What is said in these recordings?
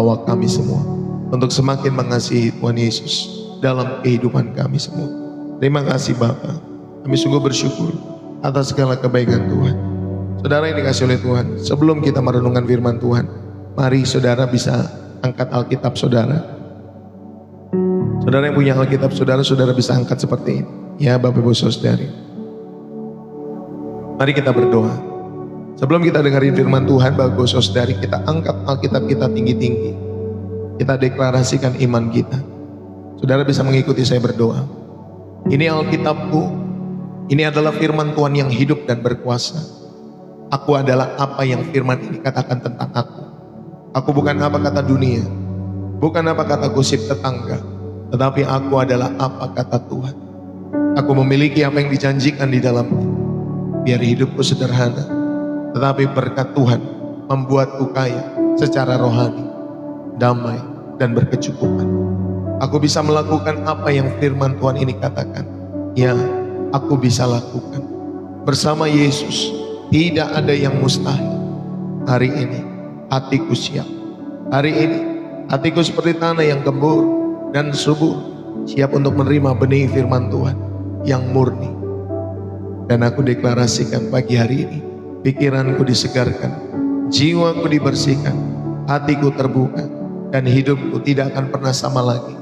bawa kami semua untuk semakin mengasihi Tuhan Yesus dalam kehidupan kami semua. Terima kasih Bapa, kami sungguh bersyukur atas segala kebaikan Tuhan. Saudara yang dikasih oleh Tuhan, sebelum kita merenungkan firman Tuhan, mari saudara bisa angkat Alkitab saudara. Saudara yang punya Alkitab saudara, saudara bisa angkat seperti ini. Ya Bapak Ibu Saudari, mari kita berdoa. Sebelum kita dengarin firman Tuhan, Bapak Ibu Saudari, kita angkat Alkitab kita tinggi-tinggi. Kita deklarasikan iman kita. Saudara bisa mengikuti saya berdoa. Ini Alkitabku, ini adalah firman Tuhan yang hidup dan berkuasa. Aku adalah apa yang firman ini katakan tentang aku. Aku bukan apa kata dunia, bukan apa kata gosip tetangga, tetapi aku adalah apa kata Tuhan. Aku memiliki apa yang dijanjikan di dalamnya. Biar hidupku sederhana, tetapi berkat Tuhan membuatku kaya secara rohani, damai, dan berkecukupan. Aku bisa melakukan apa yang firman Tuhan ini katakan. Ya, aku bisa lakukan. Bersama Yesus tidak ada yang mustahil. Hari ini hatiku siap. Hari ini hatiku seperti tanah yang gembur dan subur, siap untuk menerima benih firman Tuhan yang murni. Dan aku deklarasikan pagi hari ini, pikiranku disegarkan, jiwaku dibersihkan, hatiku terbuka, dan hidupku tidak akan pernah sama lagi.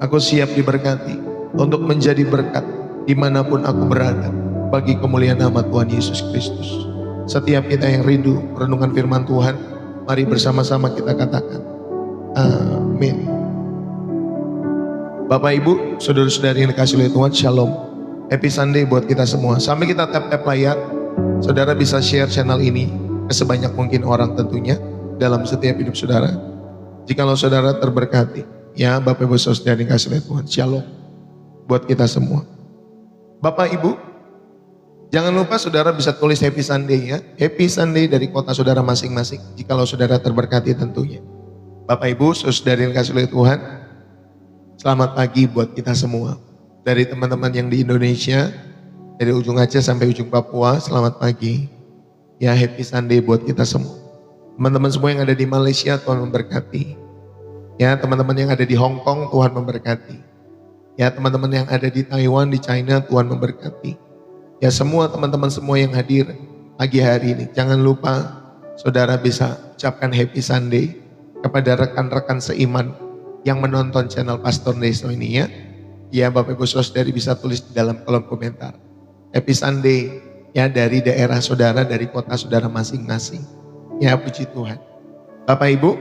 Aku siap diberkati untuk menjadi berkat dimanapun aku berada, bagi kemuliaan nama Tuhan Yesus Kristus. Setiap kita yang rindu renungan firman Tuhan, mari bersama-sama kita katakan amin. Bapak Ibu, saudara-saudari yang dikasih oleh Tuhan, Shalom. Happy Sunday buat kita semua. Sampai kita tap-tap layar, saudara bisa share channel ini ke sebanyak mungkin orang tentunya dalam setiap hidup saudara. Jikalau saudara terberkati, ya Bapak Ibu saudara yang dikasih oleh Tuhan, Shalom buat kita semua. Bapak Ibu, jangan lupa saudara bisa tulis Happy Sunday ya. Happy Sunday dari kota saudara masing-masing, jikalau saudara terberkati tentunya. Bapak Ibu saudara yang dikasih oleh Tuhan, selamat pagi buat kita semua. Dari teman-teman yang di Indonesia, dari ujung Aceh sampai ujung Papua, selamat pagi. Ya, Happy Sunday buat kita semua. Teman-teman semua yang ada di Malaysia, Tuhan memberkati. Ya, teman-teman yang ada di Hong Kong, Tuhan memberkati. Ya, teman-teman yang ada di Taiwan, di China, Tuhan memberkati. Ya, semua teman-teman semua yang hadir pagi hari ini, jangan lupa saudara bisa ucapkan Happy Sunday kepada rekan-rekan seiman yang menonton channel Pastor Deso ini ya. Ya, Bapak Ibu Saudari bisa tulis di dalam kolom komentar. Happy Sunday ya dari daerah saudara, dari kota saudara masing-masing. Ya, puji Tuhan. Bapak Ibu,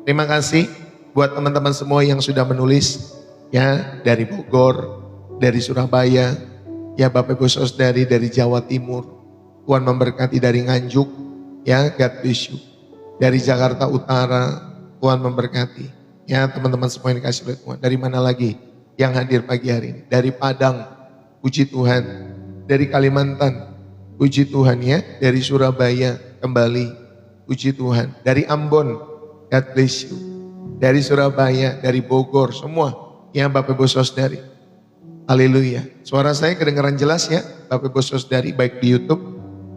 terima kasih buat teman-teman semua yang sudah menulis ya, dari Bogor, dari Surabaya, ya Bapak Ibu Saudari dari Jawa Timur. Tuhan memberkati dari Nganjuk, ya God bless you. Dari Jakarta Utara, Tuhan memberkati. Ya, teman-teman semua yang dikasih oleh Tuhan. Dari mana lagi yang hadir pagi hari ini? Dari Padang, puji Tuhan. Dari Kalimantan, puji Tuhan ya. Dari Surabaya kembali, puji Tuhan. Dari Ambon, God bless you. Dari Surabaya, dari Bogor, semua ya Bapak Ibu Saudari. Haleluya. Suara saya kedengaran jelas ya Bapak Ibu Saudari, baik di YouTube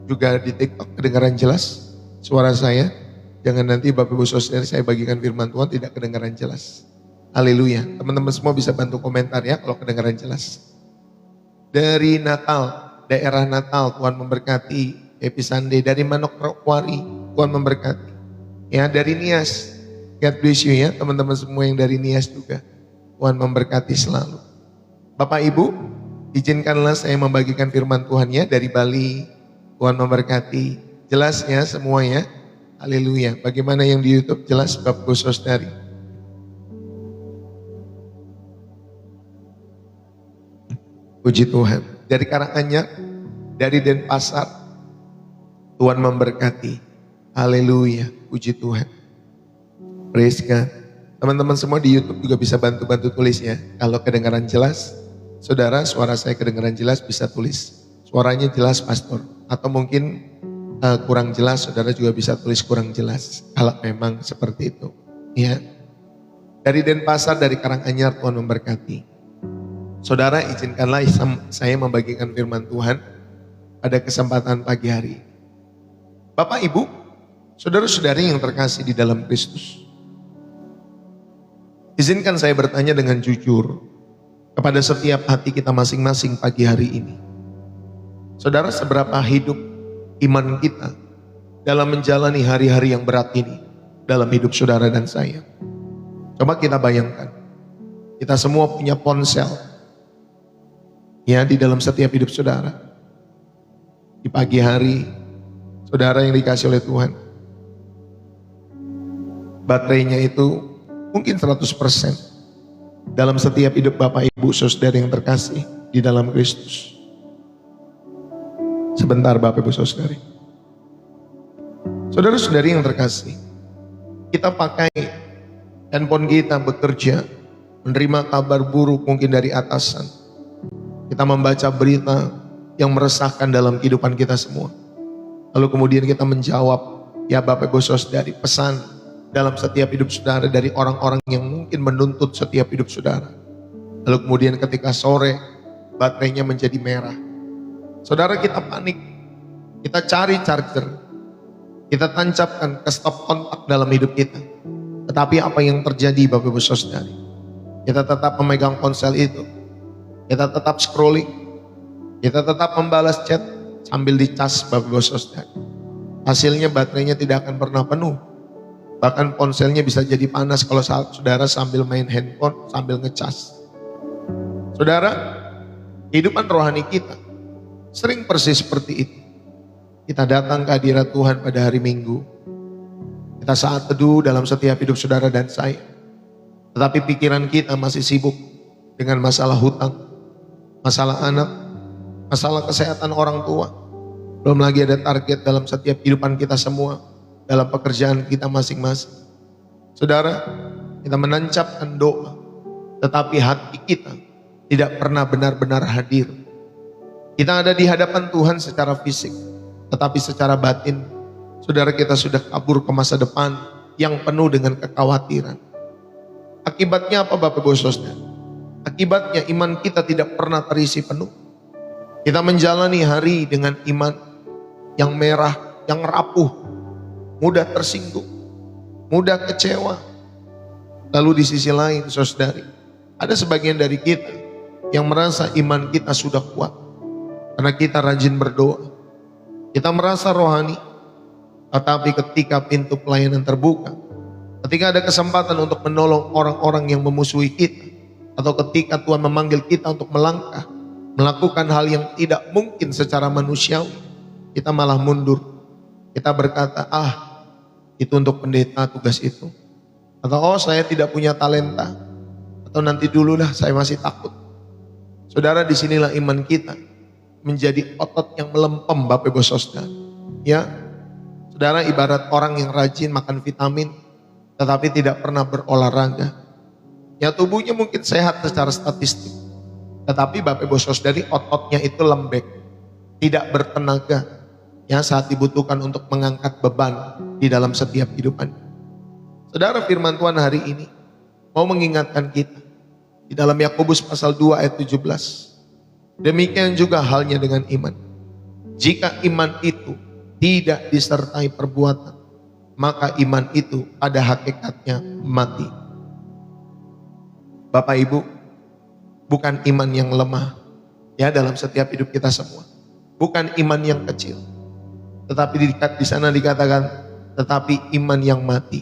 juga di TikTok kedengaran jelas suara saya. Jangan nanti Bapak Ibu Saudari saya bagikan firman Tuhan tidak kedengaran jelas. Haleluya. Teman-teman semua bisa bantu komentar ya kalau kedengaran jelas. Dari Natal, daerah Natal, Tuhan memberkati. Happy Sunday. Dari Manokwari, Tuhan memberkati. Ya, dari Nias, God bless you ya teman-teman semua yang dari Nias juga. Tuhan memberkati selalu. Bapak Ibu, izinkanlah saya membagikan firman Tuhan ya dari Bali. Tuhan memberkati. Jelas ya semua ya. Haleluya. Bagaimana yang di YouTube jelas Bapak Ibu Saudari? Puji Tuhan. Dari Karanganyar, dari Denpasar, Tuhan memberkati. Haleluya. Puji Tuhan. Praise God. Teman-teman semua di YouTube juga bisa bantu-bantu tulis ya. Kalau kedengaran jelas, saudara suara saya kedengaran jelas bisa tulis. Suaranya jelas pastor. Atau mungkin kurang jelas, saudara juga bisa tulis kurang jelas. Kalau memang seperti itu. Ya. Dari Denpasar, dari Karanganyar, Tuhan memberkati. Saudara, izinkanlah saya membagikan firman Tuhan pada kesempatan pagi hari. Bapak Ibu, saudara-saudari yang terkasih di dalam Kristus. Izinkan saya bertanya dengan jujur kepada setiap hati kita masing-masing pagi hari ini. Saudara, seberapa hidup iman kita dalam menjalani hari-hari yang berat ini dalam hidup saudara dan saya? Coba kita bayangkan, kita semua punya ponsel ya di dalam setiap hidup saudara. Di pagi hari, saudara yang dikasih oleh Tuhan, baterainya itu mungkin 100% dalam setiap hidup Bapak Ibu saudara yang terkasih di dalam Kristus. Sebentar Bapak Ibu saudari. Saudara-saudari yang terkasih, kita pakai handphone kita bekerja, menerima kabar buruk mungkin dari atasan. Kita membaca berita yang meresahkan dalam kehidupan kita semua. Lalu kemudian kita menjawab, ya Bapak Ibu saudari, pesan dalam setiap hidup saudara dari orang-orang yang mungkin menuntut setiap hidup saudara. Lalu kemudian ketika sore baterainya menjadi merah, saudara kita panik, kita cari charger, kita tancapkan ke stop kontak dalam hidup kita. Tetapi apa yang terjadi Bapak Ibu saudari? Kita tetap memegang ponsel itu, kita tetap scrolling, kita tetap membalas chat sambil dicas Bapak Ibu saudari. Hasilnya baterainya tidak akan pernah penuh. Bahkan ponselnya bisa jadi panas kalau saudara sambil main handphone, sambil ngecas. Saudara, kehidupan rohani kita sering persis seperti itu. Kita datang ke hadirat Tuhan pada hari Minggu. Kita saat teduh dalam setiap hidup saudara dan saya. Tetapi pikiran kita masih sibuk dengan masalah hutang, masalah anak, masalah kesehatan orang tua. Belum lagi ada target dalam setiap kehidupan kita semua, dalam pekerjaan kita masing-masing. Saudara, kita menancapkan doa, tetapi hati kita tidak pernah benar-benar hadir. Kita ada di hadapan Tuhan secara fisik, tetapi secara batin, saudara kita sudah kabur ke masa depan yang penuh dengan kekhawatiran. Akibatnya apa Bapak Ibu saudara? Akibatnya iman kita tidak pernah terisi penuh. Kita menjalani hari dengan iman yang merah, yang rapuh, mudah tersinggung, mudah kecewa. Lalu di sisi lain saudari, ada sebagian dari kita yang merasa iman kita sudah kuat karena kita rajin berdoa, kita merasa rohani. Tetapi ketika pintu pelayanan terbuka, ketika ada kesempatan untuk menolong orang-orang yang memusuhi kita, atau ketika Tuhan memanggil kita untuk melangkah, melakukan hal yang tidak mungkin secara manusiawi, kita malah mundur. Kita berkata, itu untuk pendeta tugas itu. Atau saya tidak punya talenta. Atau nanti dululah, saya masih takut. Saudara, disinilah iman kita menjadi otot yang melempem Bapak Ibu saudara. Ya, saudara ibarat orang yang rajin makan vitamin, tetapi tidak pernah berolahraga. Ya tubuhnya mungkin sehat secara statistik. Tetapi Bapak Ibu saudari ototnya itu lembek, tidak bertenaga. Ya saat dibutuhkan untuk mengangkat beban di dalam setiap kehidupan. Saudara, firman Tuhan hari ini mau mengingatkan kita di dalam Yakobus pasal 2 ayat 17. Demikian juga halnya dengan iman. Jika iman itu tidak disertai perbuatan, maka iman itu pada hakikatnya mati. Bapak Ibu, bukan iman yang lemah ya dalam setiap hidup kita semua. Bukan iman yang kecil. Tetapi di sana dikatakan, tetapi iman yang mati.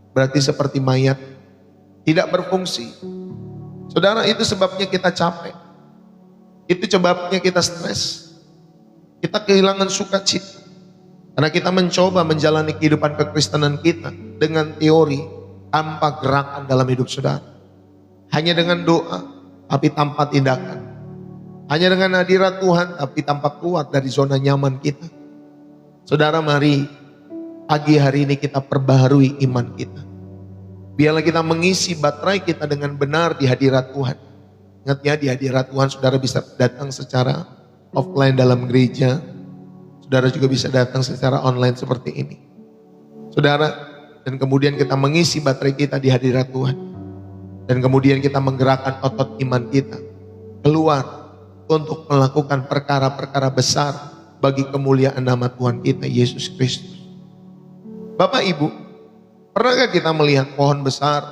Berarti seperti mayat, tidak berfungsi. Saudara, itu sebabnya kita capek. Itu sebabnya kita stres. Kita kehilangan sukacita. Karena kita mencoba menjalani kehidupan kekristenan kita dengan teori tanpa gerakan dalam hidup saudara. Hanya dengan doa, tapi tanpa tindakan. Hanya dengan hadirat Tuhan, tapi tanpa keluar dari zona nyaman kita. Saudara, mari pagi hari ini kita perbaharui iman kita. Biarlah kita mengisi baterai kita dengan benar di hadirat Tuhan. Ingat ya, di hadirat Tuhan saudara bisa datang secara offline dalam gereja. Saudara juga bisa datang secara online seperti ini. Saudara, dan kemudian kita mengisi baterai kita di hadirat Tuhan. Dan kemudian kita menggerakkan otot iman kita keluar untuk melakukan perkara-perkara besar bagi kemuliaan nama Tuhan kita Yesus Kristus. Bapak Ibu, pernahkah kita melihat pohon besar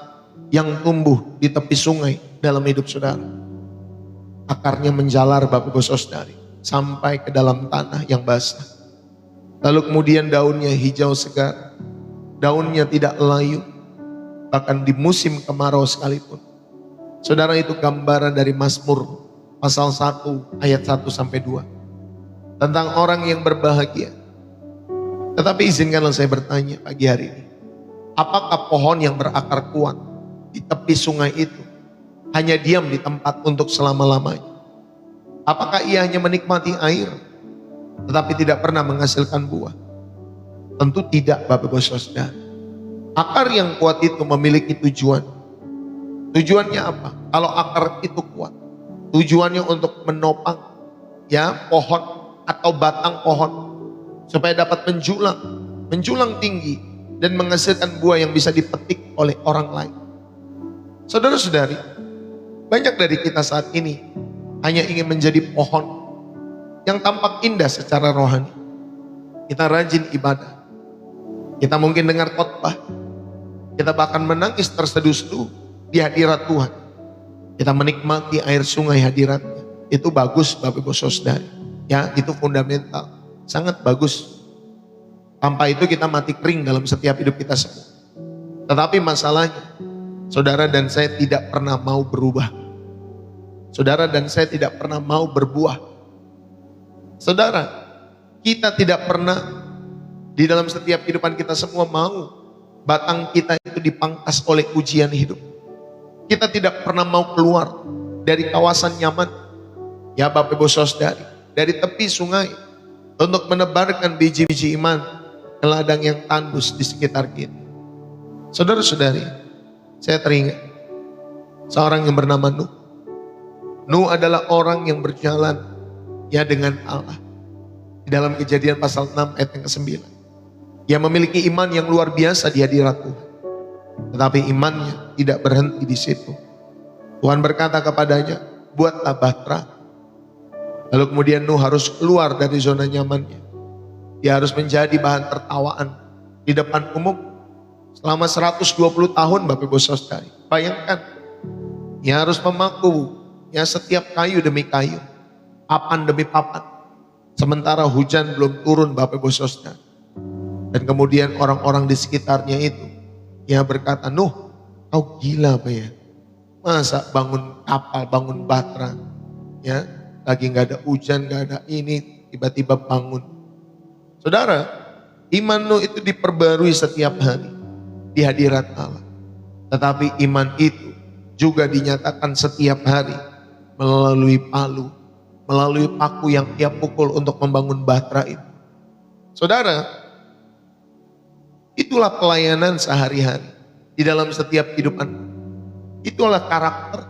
yang tumbuh di tepi sungai dalam hidup saudara. Akarnya menjalar Bapak Ibu Saudari sampai ke dalam tanah yang basah. Lalu kemudian daunnya hijau segar, daunnya tidak layu, bahkan di musim kemarau sekalipun. Saudara, itu gambaran dari Mazmur pasal 1 ayat 1 sampai 2. Tentang orang yang berbahagia. Tetapi izinkanlah saya bertanya pagi hari ini. Apakah pohon yang berakar kuat di tepi sungai itu hanya diam di tempat untuk selama-lamanya? Apakah ia hanya menikmati air tetapi tidak pernah menghasilkan buah? Tentu tidak, Bapak Ibu Saudara. Akar yang kuat itu memiliki tujuan. Tujuannya apa? Kalau akar itu kuat, tujuannya untuk menopang pohon atau batang pohon supaya dapat menjulang tinggi dan menghasilkan buah yang bisa dipetik oleh orang lain. Saudara-saudari, banyak dari kita saat ini hanya ingin menjadi pohon yang tampak indah secara rohani. Kita rajin ibadah, kita mungkin dengar khotbah, kita bahkan menangis terseduh-seduh di hadirat Tuhan. Kita menikmati air sungai hadiratnya. Itu bagus, Bapak Ibu Saudari. Itu fundamental, sangat bagus. Tanpa itu kita mati kering dalam setiap hidup kita semua. Tetapi masalahnya, saudara dan saya tidak pernah mau berubah. Saudara dan saya tidak pernah mau berbuah. Saudara, kita tidak pernah di dalam setiap kehidupan kita semua mau batang kita itu dipangkas oleh ujian hidup. Kita tidak pernah mau keluar dari kawasan nyaman, Bapak Ibu Saudari, dari tepi sungai untuk menebarkan biji-biji iman ke ladang yang tandus di sekitar kita. Saudara-saudari, saya teringat seorang yang bernama Nuh. Nuh adalah orang yang berjalan dengan Allah. Di dalam Kejadian pasal 6 ayat yang ke-9. Dia memiliki iman yang luar biasa di hadirat Tuhan. Tetapi imannya tidak berhenti di situ. Tuhan berkata kepadanya, buatlah bahtera. Lalu kemudian Nuh harus keluar dari zona nyamannya. Dia harus menjadi bahan tertawaan di depan umum selama 120 tahun, Bapak Ibu Saudari. Bayangkan, dia harus memaku setiap kayu demi kayu, papan demi papan. Sementara hujan belum turun, Bapak Ibu Saudari. Dan kemudian orang-orang di sekitarnya itu berkata, Nuh, kau gila apa ya? Masa bangun kapal, bangun bahtera, lagi nggak ada hujan, nggak ada ini, tiba-tiba bangun. Saudara, iman Nuh itu diperbarui setiap hari di hadirat Allah. Tetapi iman itu juga dinyatakan setiap hari melalui melalui paku yang ia pukul untuk membangun bahtera itu. Saudara, itulah pelayanan sehari-hari di dalam setiap kehidupan. Itulah karakter.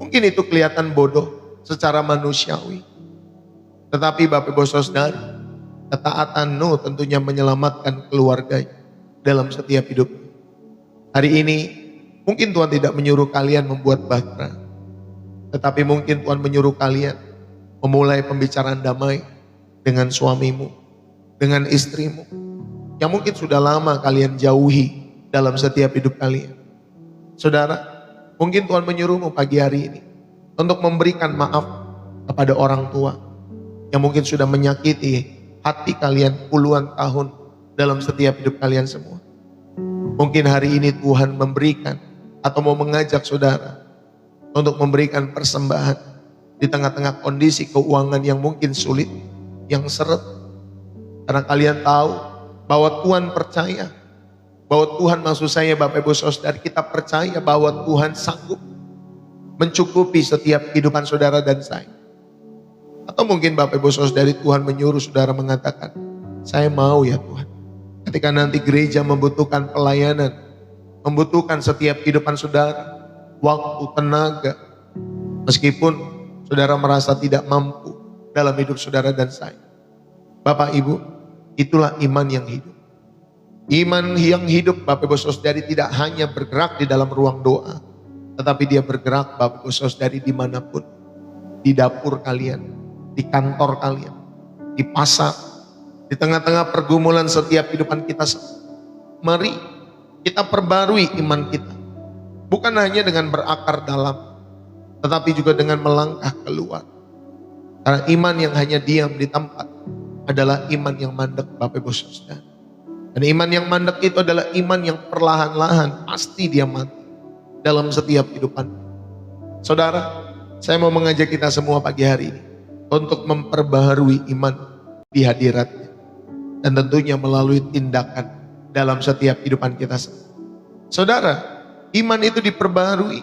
Mungkin itu kelihatan bodoh secara manusiawi. Tetapi Bapak Ibu Saudari, ketaatan Nuh tentunya menyelamatkan keluarganya dalam setiap hidup. Hari ini mungkin Tuhan tidak menyuruh kalian membuat bahtera. Tetapi mungkin Tuhan menyuruh kalian memulai pembicaraan damai dengan suamimu, dengan istrimu, yang mungkin sudah lama kalian jauhi dalam setiap hidup kalian. Saudara, mungkin Tuhan menyuruhmu pagi hari ini untuk memberikan maaf kepada orang tua yang mungkin sudah menyakiti hati kalian puluhan tahun dalam setiap hidup kalian semua. Mungkin hari ini Tuhan memberikan atau mau mengajak saudara untuk memberikan persembahan di tengah-tengah kondisi keuangan yang mungkin sulit, yang seret. Karena kalian tahu bahwa Tuhan percaya, bahwa Tuhan, maksud saya Bapak Ibu Saudara, kita percaya bahwa Tuhan sanggup mencukupi setiap kehidupan saudara dan saya. Atau mungkin Bapak Ibu Saudara, Tuhan menyuruh saudara mengatakan, saya mau ya Tuhan, ketika nanti gereja membutuhkan pelayanan, membutuhkan setiap kehidupan saudara, waktu, tenaga, meskipun saudara merasa tidak mampu dalam hidup saudara dan saya. Bapak Ibu, itulah iman yang hidup. Iman yang hidup, Bapak Ibu Saudari, tidak hanya bergerak di dalam ruang doa, tetapi dia bergerak, Bapak Ibu Saudari, dimanapun. Di dapur kalian, di kantor kalian, di pasar, di tengah-tengah pergumulan setiap kehidupan kita. Mari kita perbarui iman kita. Bukan hanya dengan berakar dalam, tetapi juga dengan melangkah keluar. Karena iman yang hanya diam di tempat adalah iman yang mandek, Bapak Ibu Saudara. Dan iman yang mandek itu adalah iman yang perlahan-lahan pasti dia mati dalam setiap kehidupan. Saudara, saya mau mengajak kita semua pagi hari ini untuk memperbaharui iman di hadiratnya. Dan tentunya melalui tindakan dalam setiap kehidupan kita. Saudara, iman itu diperbaharui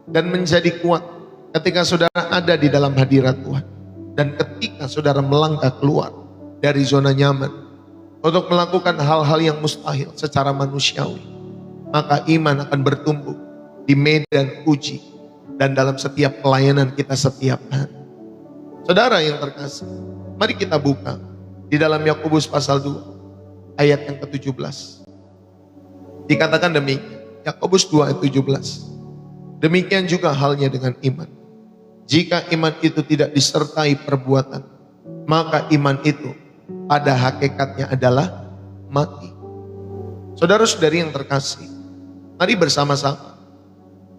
dan menjadi kuat ketika saudara ada di dalam hadirat Tuhan. Dan ketika saudara melangkah keluar dari zona nyaman untuk melakukan hal-hal yang mustahil secara manusiawi, maka iman akan bertumbuh di medan uji dan dalam setiap pelayanan kita setiap hari. Saudara yang terkasih, mari kita buka di dalam Yakobus pasal 2 ayat yang ke-17. Dikatakan demikian, Yakobus 2 ayat 17. Demikian juga halnya dengan iman. Jika iman itu tidak disertai perbuatan, maka iman itu pada hakikatnya adalah mati. Saudara-saudari yang terkasih, mari bersama-sama.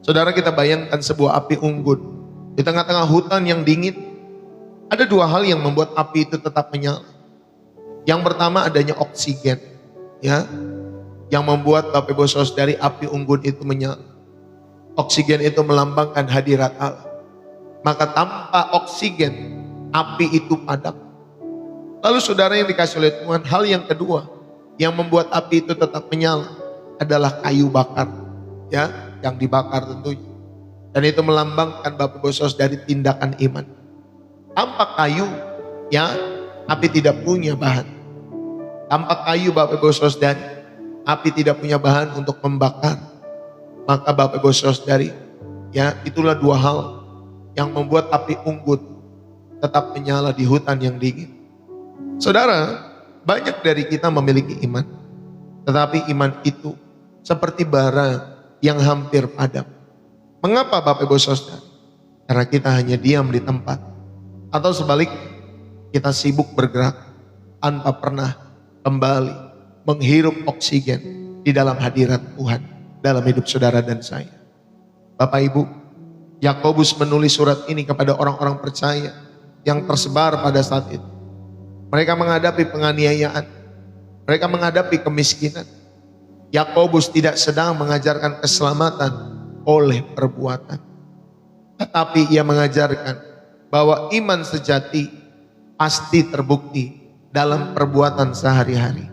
Saudara, kita bayangkan sebuah api unggun di tengah-tengah hutan yang dingin. Ada dua hal yang membuat api itu tetap menyala. Yang pertama adanya oksigen, ya, yang membuat Bapak Ibu Saudari api unggun itu menyala. Oksigen itu melambangkan hadirat Allah. Maka tanpa oksigen, api itu padam. Lalu saudara yang dikasih oleh Tuhan, hal yang kedua yang membuat api itu tetap menyala adalah kayu bakar, ya, yang dibakar tentunya. Dan itu melambangkan Bapak Ibu Saudari tindakan iman. Tanpa kayu, ya, api tidak punya bahan. Tanpa kayu, Bapak Ibu Saudari, api tidak punya bahan untuk membakar. Maka Bapak Ibu Saudari, ya, itulah dua hal yang membuat api unggun tetap menyala di hutan yang dingin. Saudara, banyak dari kita memiliki iman, tetapi iman itu seperti bara yang hampir padam. Mengapa Bapak Ibu Saudara? Karena kita hanya diam di tempat, atau sebaliknya kita sibuk bergerak tanpa pernah kembali menghirup oksigen di dalam hadirat Tuhan dalam hidup saudara dan saya. Bapak Ibu, Yakobus menulis surat ini kepada orang-orang percaya yang tersebar pada saat itu. Mereka menghadapi penganiayaan, mereka menghadapi kemiskinan. Yakobus tidak sedang mengajarkan keselamatan oleh perbuatan, tetapi ia mengajarkan bahwa iman sejati pasti terbukti dalam perbuatan sehari-hari.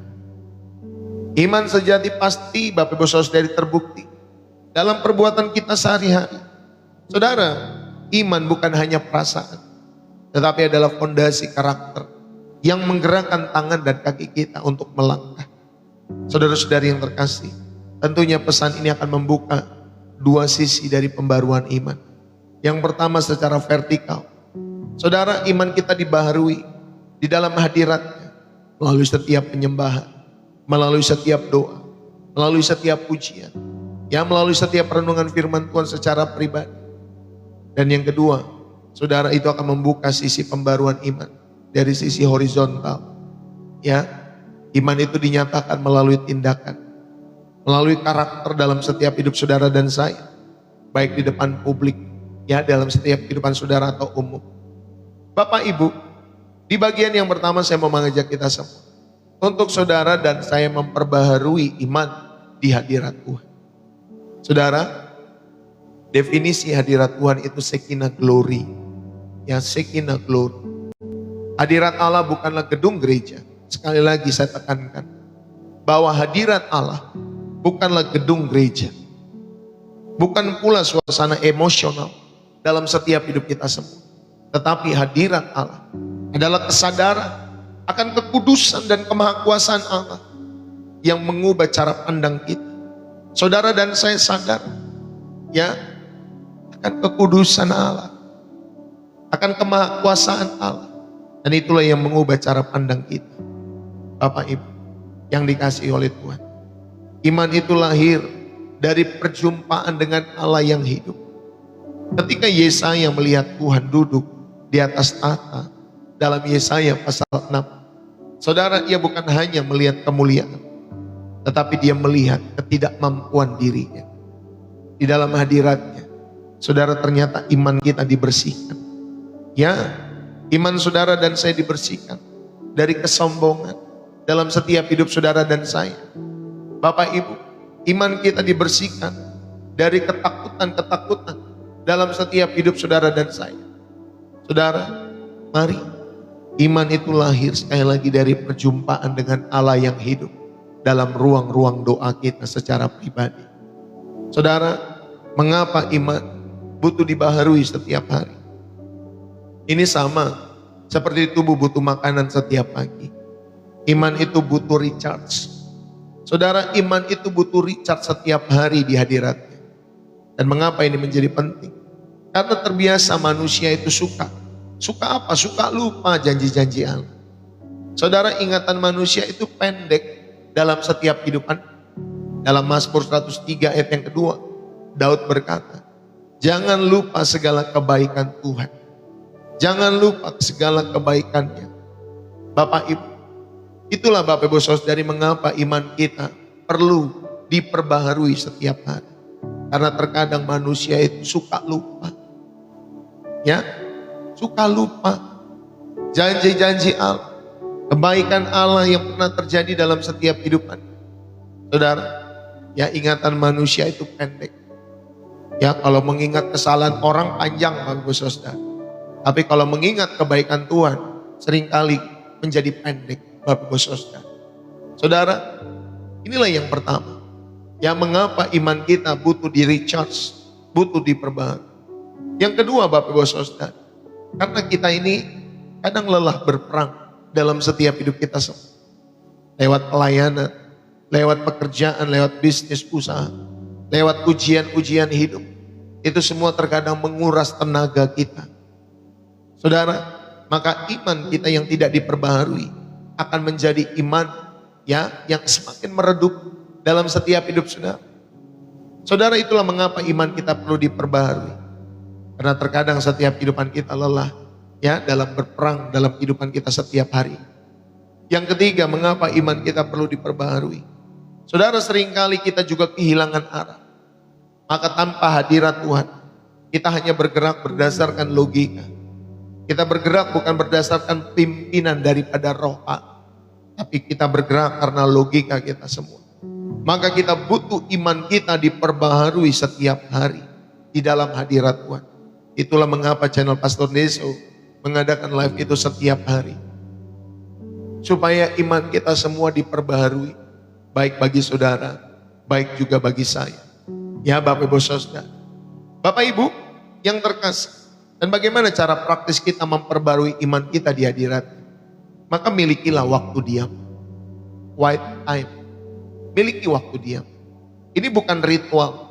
Iman sejati pasti, Bapak Ibu Saudari, terbukti dalam perbuatan kita sehari-hari. Saudara, iman bukan hanya perasaan, tetapi adalah fondasi karakter yang menggerakkan tangan dan kaki kita untuk melangkah. Saudara-saudari yang terkasih, tentunya pesan ini akan membuka dua sisi dari pembaruan iman. Yang pertama secara vertikal. Saudara, iman kita dibaharui di dalam hadiratnya melalui setiap penyembahan, melalui setiap doa, melalui setiap pujian, ya, melalui setiap renungan firman Tuhan secara pribadi. Dan yang kedua, saudara, itu akan membuka sisi pembaruan iman dari sisi horizontal. Ya, iman itu dinyatakan melalui tindakan, melalui karakter dalam setiap hidup saudara dan saya, baik di depan publik, ya, dalam setiap kehidupan saudara atau umum. Bapak Ibu, di bagian yang pertama saya mau mengajak kita semua untuk saudara dan saya memperbaharui iman di hadirat Tuhan. Saudara, definisi hadirat Tuhan itu Shekinah glory. Ya, Shekinah glory. Hadirat Allah bukanlah gedung gereja. Sekali lagi saya tekankan bahwa hadirat Allah bukanlah gedung gereja. Bukan pula suasana emosional dalam setiap hidup kita semua. Tetapi hadirat Allah adalah kesadaran akan kekudusan dan kemahakuasaan Allah yang mengubah cara pandang kita. Saudara dan saya sadar, ya, akan kekudusan Allah, akan kemahakuasaan Allah, dan itulah yang mengubah cara pandang kita. Bapak Ibu yang dikasihi oleh Tuhan, iman itu lahir dari perjumpaan dengan Allah yang hidup. Ketika Yesaya melihat Tuhan duduk di atas tahta dalam Yesaya pasal 6, saudara, ia bukan hanya melihat kemuliaan, tetapi dia melihat ketidakmampuan dirinya. di dalam hadiratnya, saudara ternyata iman kita dibersihkan. Ya, iman saudara dan saya dibersihkan dari kesombongan dalam setiap hidup saudara dan saya. Bapak Ibu, iman kita dibersihkan dari ketakutan-ketakutan dalam setiap hidup saudara dan saya. Saudara, mari, iman itu lahir sekali lagi dari perjumpaan dengan Allah yang hidup dalam ruang-ruang doa kita secara pribadi. Saudara, mengapa iman butuh dibaharui setiap hari? Ini sama seperti tubuh butuh makanan setiap pagi. Iman itu butuh recharge. Saudara, iman itu butuh recharge setiap hari di hadiratnya. Dan mengapa ini menjadi penting? Karena terbiasa manusia itu suka apa? Suka lupa janji-janji Allah. Saudara, ingatan manusia itu pendek dalam setiap kehidupan. Dalam Mazmur 103 ayat yang kedua, Daud berkata, jangan lupa segala kebaikan Tuhan. Jangan lupa segala kebaikannya. Bapak Ibu, itulah Bapak Ibu Saudari mengapa iman kita perlu diperbaharui setiap hari. Karena terkadang manusia itu suka lupa. Ya, suka lupa janji-janji Allah, kebaikan Allah yang pernah terjadi dalam setiap kehidupan. Saudara, ya ingatan manusia itu pendek. Ya, kalau mengingat kesalahan orang panjang Bapak Ibu Saudara. Tapi kalau mengingat kebaikan Tuhan seringkali menjadi pendek Bapak Ibu Saudara. Saudara, inilah yang pertama. Ya, mengapa iman kita butuh di recharge, butuh diperbaharui. Yang kedua Bapak Ibu Saudara, karena kita ini kadang lelah berperang dalam setiap hidup kita semua. Lewat pelayanan, lewat pekerjaan, lewat bisnis, usaha, lewat ujian-ujian hidup. Itu semua terkadang menguras tenaga kita. Saudara, maka iman kita yang tidak diperbaharui akan menjadi iman ya yang semakin meredup dalam setiap hidup saudara. Saudara, itulah mengapa iman kita perlu diperbaharui. Karena terkadang setiap kehidupan kita lelah ya dalam berperang dalam kehidupan kita setiap hari. Yang ketiga, mengapa iman kita perlu diperbaharui. Saudara, seringkali kita juga kehilangan arah. Maka tanpa hadirat Tuhan, kita hanya bergerak berdasarkan logika. Kita bergerak bukan berdasarkan pimpinan daripada roh Allah, tapi kita bergerak karena logika kita semua. Maka kita butuh iman kita diperbaharui setiap hari di dalam hadirat Tuhan. Itulah mengapa channel Pastor Neso mengadakan live itu setiap hari. Supaya iman kita semua diperbaharui. Baik bagi saudara, baik juga bagi saya. Ya Bapak Ibu Saudara. Bapak Ibu yang terkasih. Dan bagaimana cara praktis kita memperbarui iman kita di hadirat? Maka milikilah waktu diam. Quiet time. Miliki waktu diam. Ini bukan ritual.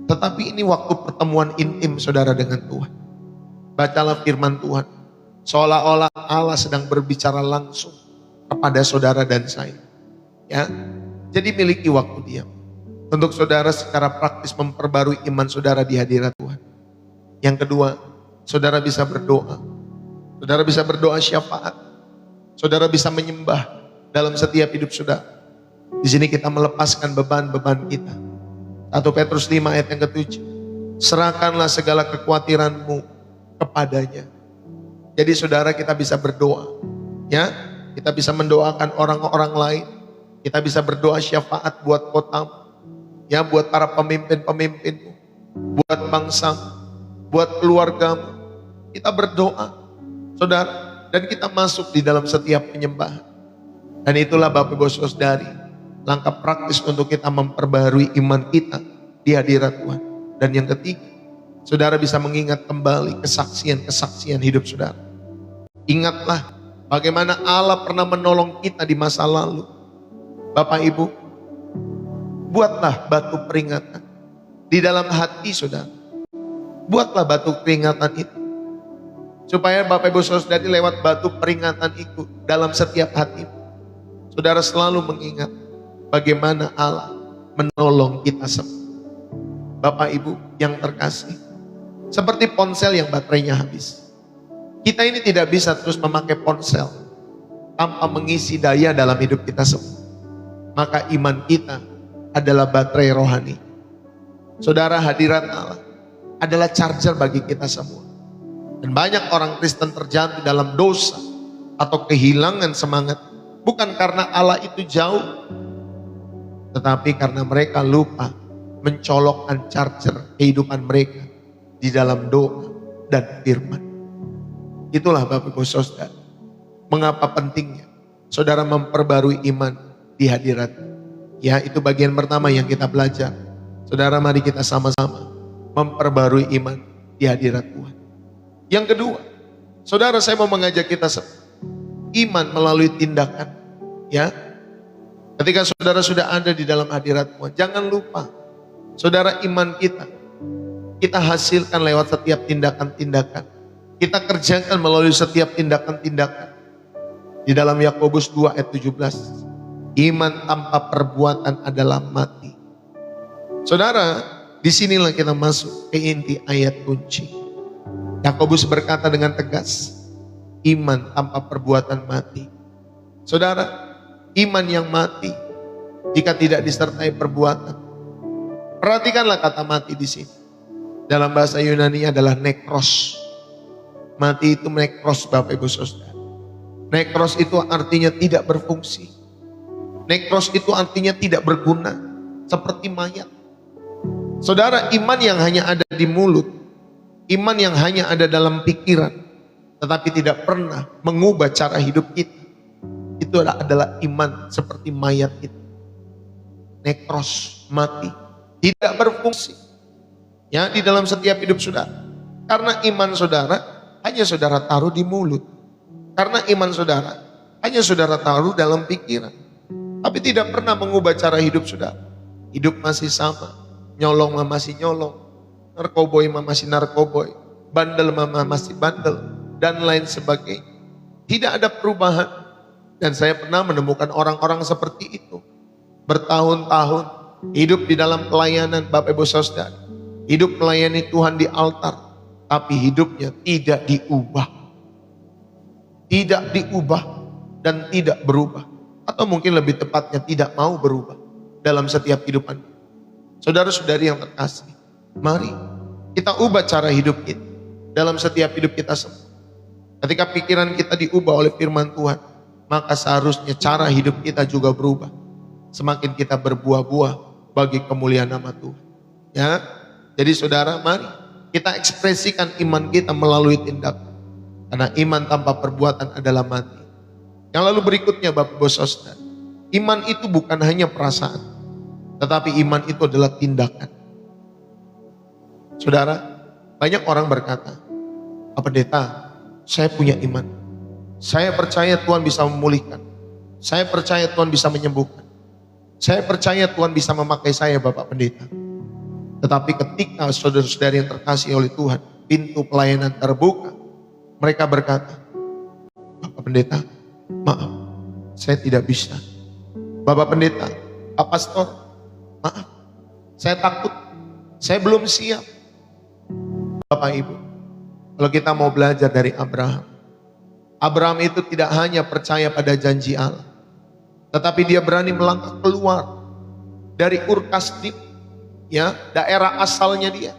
Tetapi ini waktu pertemuan intim saudara dengan Tuhan. Bacalah firman Tuhan. Seolah-olah Allah sedang berbicara langsung kepada saudara dan saya. Ya, jadi miliki waktu diam. Untuk saudara secara praktis memperbarui iman saudara di hadirat Tuhan. Yang kedua, saudara bisa berdoa. Saudara bisa berdoa syafaat. Saudara bisa menyembah dalam setiap hidup saudara. Di sini kita melepaskan beban-beban kita. 1 Petrus 5 ayat yang ke-7. Serahkanlah segala kekhawatiranmu kepadanya. Jadi saudara, kita bisa berdoa. Ya, kita bisa mendoakan orang-orang lain. Kita bisa berdoa syafaat buat kotamu. Ya, buat para pemimpin-pemimpinmu. Buat bangsamu. Buat keluargamu. Kita berdoa, saudara, dan kita masuk di dalam setiap penyembahan. Dan itulah Bapak Ibu Saudari, langkah praktis untuk kita memperbaharui iman kita di hadirat Tuhan. Dan yang ketiga, saudara bisa mengingat kembali kesaksian-kesaksian hidup saudara. Ingatlah bagaimana Allah pernah menolong kita di masa lalu. Bapak Ibu, buatlah batu peringatan di dalam hati saudara. Buatlah batu peringatan itu. Supaya Bapak Ibu Saudari lewat batu peringatan itu dalam setiap hati. Saudara selalu mengingat bagaimana Allah menolong kita semua. Bapak Ibu yang terkasih, seperti ponsel yang baterainya habis. Kita ini tidak bisa terus memakai ponsel tanpa mengisi daya dalam hidup kita semua. Maka iman kita adalah baterai rohani. Saudara, hadirat Allah adalah charger bagi kita semua. Dan banyak orang Kristen terjatuh dalam dosa atau kehilangan semangat. Bukan karena Allah itu jauh, tetapi karena mereka lupa mencolokkan charger kehidupan mereka di dalam doa dan firman. Itulah Bapak Ibu Saudara, mengapa pentingnya saudara memperbarui iman di hadirat. Ya, itu bagian pertama yang kita belajar. Saudara, mari kita sama-sama memperbarui iman di hadirat Tuhan. Yang kedua, saudara, saya mau mengajak kita iman melalui tindakan. Ya, ketika saudara sudah ada di dalam hadirat Tuhan, jangan lupa, saudara, iman kita hasilkan lewat setiap tindakan-tindakan. Kita kerjakan melalui setiap tindakan-tindakan. Di dalam Yakobus 2 ayat 17, iman tanpa perbuatan adalah mati. Saudara, disinilah kita masuk ke inti ayat kunci. Yakobus berkata dengan tegas, iman tanpa perbuatan mati. Saudara, iman yang mati jika tidak disertai perbuatan. Perhatikanlah kata mati di sini. Dalam bahasa Yunani adalah nekros. Mati itu nekros, Bapak Ibu Saudara. Nekros itu artinya tidak berfungsi. Nekros itu artinya tidak berguna, seperti mayat. Saudara, iman yang hanya ada di mulut, iman yang hanya ada dalam pikiran, tetapi tidak pernah mengubah cara hidup kita, itu adalah iman seperti mayat itu. Nekros, mati, tidak berfungsi. Ya, di dalam setiap hidup saudara. Karena iman saudara hanya saudara taruh di mulut. Karena iman saudara hanya saudara taruh dalam pikiran, tapi tidak pernah mengubah cara hidup saudara. Hidup masih sama, nyolong mah masih nyolong, narkoboy mah masih narkoboy, bandel mah masih bandel, dan lain sebagainya. Tidak ada perubahan. Dan saya pernah menemukan orang-orang seperti itu. Bertahun-tahun hidup di dalam pelayanan, Bapak Ibu Saudara. Hidup melayani Tuhan di altar, tapi hidupnya tidak diubah. Tidak diubah dan tidak berubah. Atau mungkin lebih tepatnya tidak mau berubah dalam setiap kehidupan. Saudara-saudari yang terkasih, mari kita ubah cara hidup kita dalam setiap hidup kita semua. Ketika pikiran kita diubah oleh firman Tuhan, maka seharusnya cara hidup kita juga berubah. Semakin kita berbuah-buah bagi kemuliaan nama Tuhan. Ya, jadi saudara, mari kita ekspresikan iman kita melalui tindakan. Karena iman tanpa perbuatan adalah mati. Yang lalu berikutnya, Bapak Ibu Saudara, iman itu bukan hanya perasaan, tetapi iman itu adalah tindakan. Saudara, banyak orang berkata, "Pak Pendeta, saya punya iman. Saya percaya Tuhan bisa memulihkan. Saya percaya Tuhan bisa menyembuhkan. Saya percaya Tuhan bisa memakai saya, Bapak Pendeta." Tetapi ketika saudara-saudari yang terkasih oleh Tuhan, pintu pelayanan terbuka, mereka berkata, "Bapak Pendeta, maaf, saya tidak bisa. Bapak Pendeta, Pak Pastor, maaf, saya takut, saya belum siap." Bapak Ibu, kalau kita mau belajar dari Abraham, Abraham itu tidak hanya percaya pada janji Allah, tetapi dia berani melangkah keluar dari Ur Kasdim, ya, daerah asalnya dia.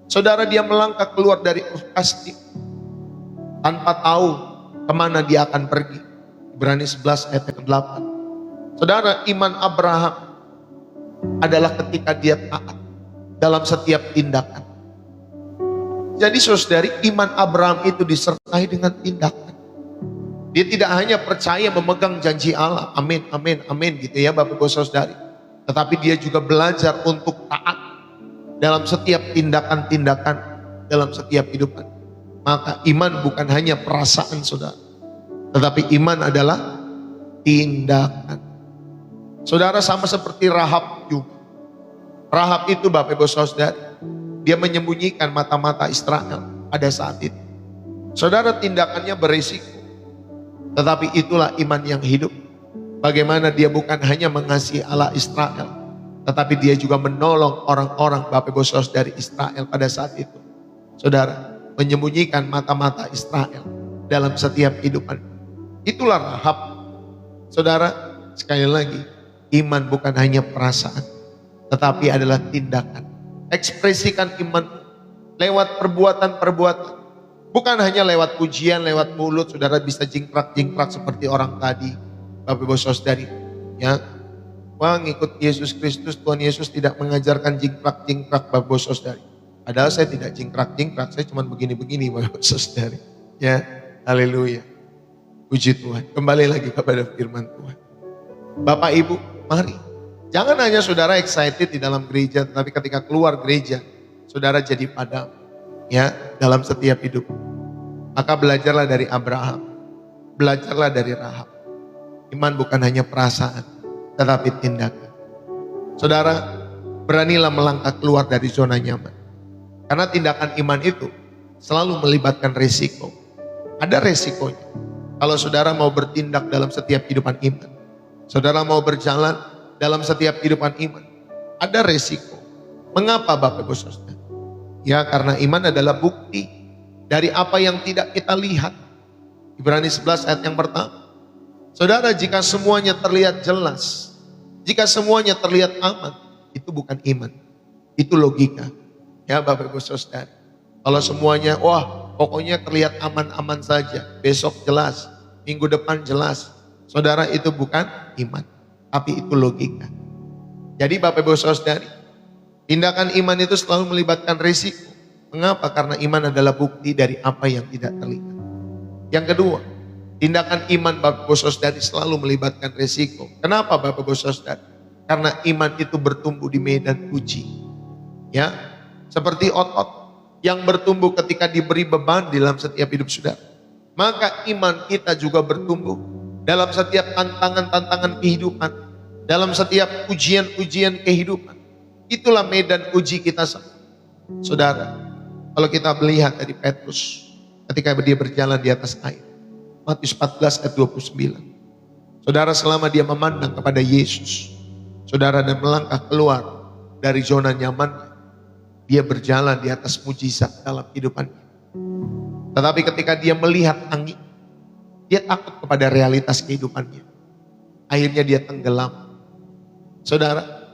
Saudara, dia melangkah keluar dari Ur Kasdim tanpa tahu kemana dia akan pergi. Ibrani 11 ayat 8. Saudara, iman Abraham adalah ketika dia taat dalam setiap tindakan. Jadi saudari, iman Abraham itu disertai dengan tindakan. Dia tidak hanya percaya memegang janji Allah, amin, amin, amin gitu ya Bapak Ibu Saudari. Tetapi dia juga belajar untuk taat dalam setiap tindakan-tindakan, dalam setiap kehidupan. Maka iman bukan hanya perasaan saudara, tetapi iman adalah tindakan. Saudara, sama seperti Rahab juga. Rahab itu Bapak Ibu Saudari, dia menyembunyikan mata-mata Israel pada saat itu. Saudara, tindakannya berisiko, tetapi itulah iman yang hidup. Bagaimana dia bukan hanya mengasihi Allah Israel, tetapi dia juga menolong orang-orang Bapak Ibu Saudari Israel pada saat itu. Saudara, menyembunyikan mata-mata Israel dalam setiap kehidupan. Itulah Rahab. Saudara, sekali lagi, iman bukan hanya perasaan, tetapi adalah tindakan. Ekspresikan iman lewat perbuatan-perbuatan. Bukan hanya lewat pujian, lewat mulut, saudara bisa jingkrak-jingkrak seperti orang tadi. Bapak Ibu Saudari, ya. Wah, ngikut Yesus Kristus, Tuhan Yesus tidak mengajarkan jingkrak-jingkrak, Bapak Ibu Saudari. Padahal saya tidak jingkrak-jingkrak, saya cuma begini-begini, Bapak Ibu Saudari. Ya, haleluya. Puji Tuhan. Kembali lagi kepada firman Tuhan. Bapak Ibu, mari. Jangan hanya saudara excited di dalam gereja, tetapi ketika keluar gereja, saudara jadi padam. Ya, dalam setiap hidup. Maka belajarlah dari Abraham. Belajarlah dari Rahab. Iman bukan hanya perasaan, tetapi tindakan. Saudara, beranilah melangkah keluar dari zona nyaman. Karena tindakan iman itu selalu melibatkan resiko. Ada resikonya. Kalau saudara mau bertindak dalam setiap kehidupan iman, saudara mau berjalan dalam setiap kehidupan iman, ada resiko. Mengapa Bapak Ibu Saudara? Ya, karena iman adalah bukti dari apa yang tidak kita lihat. Ibrani 11 ayat yang pertama. Saudara, jika semuanya terlihat jelas, jika semuanya terlihat aman, itu bukan iman, itu logika. Ya Bapak Ibu Saudara, kalau semuanya, wah pokoknya terlihat aman-aman saja, besok jelas, minggu depan jelas, saudara, itu bukan iman, tapi itu logika. Jadi Bapak Ibu Saudari, tindakan iman itu selalu melibatkan risiko. Mengapa? Karena iman adalah bukti dari apa yang tidak terlihat. Yang kedua, tindakan iman Bapak Ibu Saudari selalu melibatkan risiko. Kenapa Bapak Ibu Saudari? Karena iman itu bertumbuh di medan uji. Ya, seperti otot yang bertumbuh ketika diberi beban di dalam setiap hidup saudara. Maka iman kita juga bertumbuh dalam setiap tantangan-tantangan kehidupan, dalam setiap ujian-ujian kehidupan. Itulah medan uji kita semua. Saudara, kalau kita melihat dari Petrus ketika dia berjalan di atas air, Matius 14 ayat 29. Saudara, selama dia memandang kepada Yesus, saudara, dan melangkah keluar dari zona nyamannya, dia berjalan di atas mujizat dalam kehidupannya. Tetapi ketika dia melihat angin, dia takut kepada realitas kehidupannya. Akhirnya dia tenggelam. Saudara,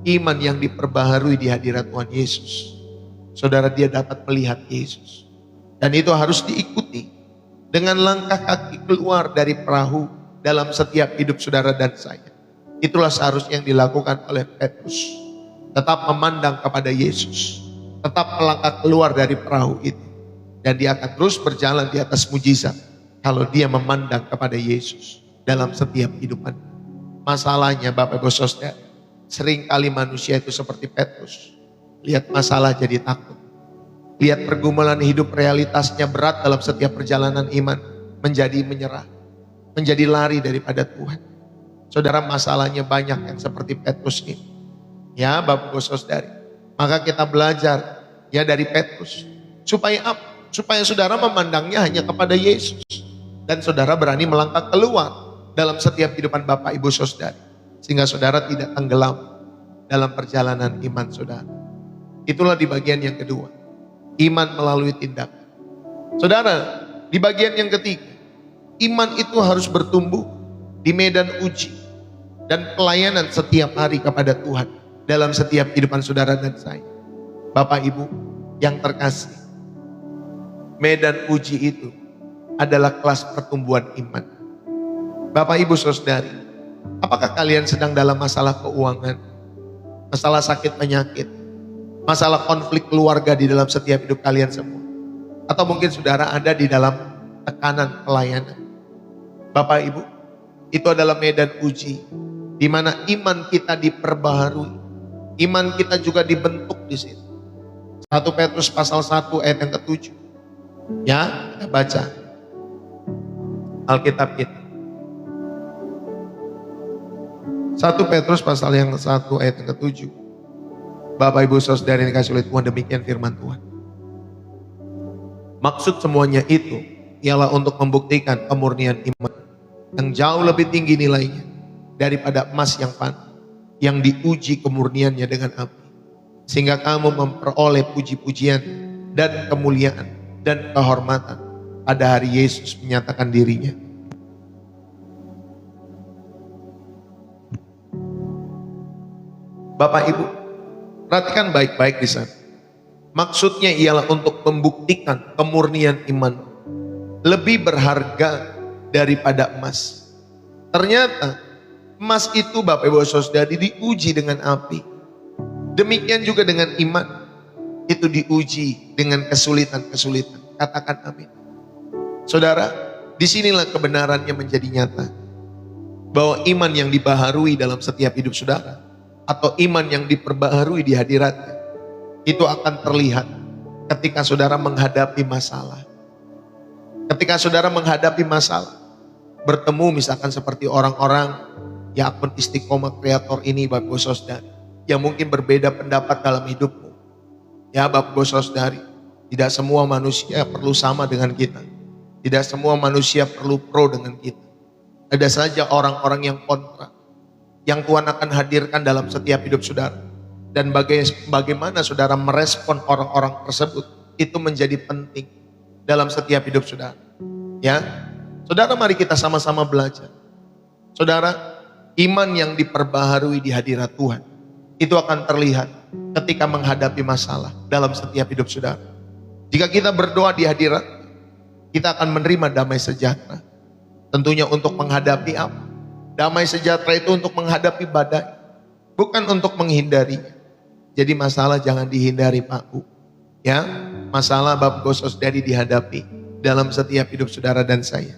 iman yang diperbaharui di hadirat Tuhan Yesus, saudara, dia dapat melihat Yesus. Dan itu harus diikuti dengan langkah kaki keluar dari perahu dalam setiap hidup saudara dan saya. Itulah seharusnya yang dilakukan oleh Petrus. Tetap memandang kepada Yesus, tetap melangkah keluar dari perahu itu, dan dia akan terus berjalan di atas mujizat kalau dia memandang kepada Yesus dalam setiap kehidupan. Masalahnya Bapak Ibu Saudara, seringkali manusia itu seperti Petrus, lihat masalah jadi takut, lihat pergumulan hidup realitasnya berat dalam setiap perjalanan iman, menjadi menyerah, menjadi lari daripada Tuhan. Saudara, masalahnya banyak yang seperti Petrus ini. Ya Bapak Ibu Saudari, maka kita belajar ya dari Petrus. Supaya apa? Supaya saudara memandangnya hanya kepada Yesus. Dan saudara berani melangkah keluar dalam setiap kehidupan Bapak Ibu Saudari. Sehingga saudara tidak tenggelam dalam perjalanan iman saudara. Itulah di bagian yang kedua. Iman melalui tindakan. Saudara, di bagian yang ketiga, iman itu harus bertumbuh di medan uji dan pelayanan setiap hari kepada Tuhan dalam setiap kehidupan saudara dan saya. Bapak Ibu yang terkasih, medan uji itu adalah kelas pertumbuhan iman. Bapak Ibu Saudari, apakah kalian sedang dalam masalah keuangan, masalah sakit penyakit, masalah konflik keluarga di dalam setiap hidup kalian semua? Atau mungkin saudara ada di dalam tekanan pelayanan? Bapak Ibu, itu adalah medan uji di mana iman kita diperbaharui. Iman kita juga dibentuk di situ. 1 Petrus pasal 1 ayat yang ke-7. Ya, kita baca Alkitab kita. 1 Petrus pasal yang 1 ayat yang ke-7. Bapak Ibu Saudara yang dikasihi oleh Tuhan, demikian firman Tuhan. Maksud semuanya itu ialah untuk membuktikan kemurnian iman yang jauh lebih tinggi nilainya daripada emas yang fana, yang diuji kemurniannya dengan api, sehingga kamu memperoleh puji-pujian dan kemuliaan dan kehormatan pada hari Yesus menyatakan dirinya. Bapak Ibu, Perhatikan baik-baik di sana. Maksudnya ialah untuk membuktikan kemurnian iman lebih berharga daripada emas. Ternyata emas itu Bapak Ibu Saudara diuji dengan api. Demikian juga dengan iman, itu diuji dengan kesulitan-kesulitan. Katakan amin. Saudara, disinilah kebenarannya menjadi nyata. Bahwa iman yang dibaharui dalam setiap hidup saudara, atau iman yang diperbaharui di hadiratnya, itu akan terlihat ketika saudara menghadapi masalah. Ketika saudara menghadapi masalah, bertemu misalkan seperti orang-orang yang akun Istiqomah Kreator ini, Bapak Ibu Saudari, yang mungkin berbeda pendapat dalam hidupmu. Ya Bapak Ibu Saudari, tidak semua manusia perlu sama dengan kita. Tidak semua manusia perlu pro dengan kita. Ada saja orang-orang yang kontra, yang Tuhan akan hadirkan dalam setiap hidup saudara. Dan bagaimana saudara merespon orang-orang tersebut, itu menjadi penting dalam setiap hidup saudara. Ya, saudara, mari kita sama-sama belajar. Saudara, iman yang diperbaharui di hadirat Tuhan, itu akan terlihat ketika menghadapi masalah dalam setiap hidup saudara. Jika kita berdoa di hadirat, kita akan menerima damai sejahtera. Tentunya untuk menghadapi apa? Damai sejahtera itu untuk menghadapi badai, bukan untuk menghindarinya. Jadi masalah jangan dihindari Pak Bu. Ya, masalah Bapak Ibu Saudari dihadapi dalam setiap hidup saudara dan saya.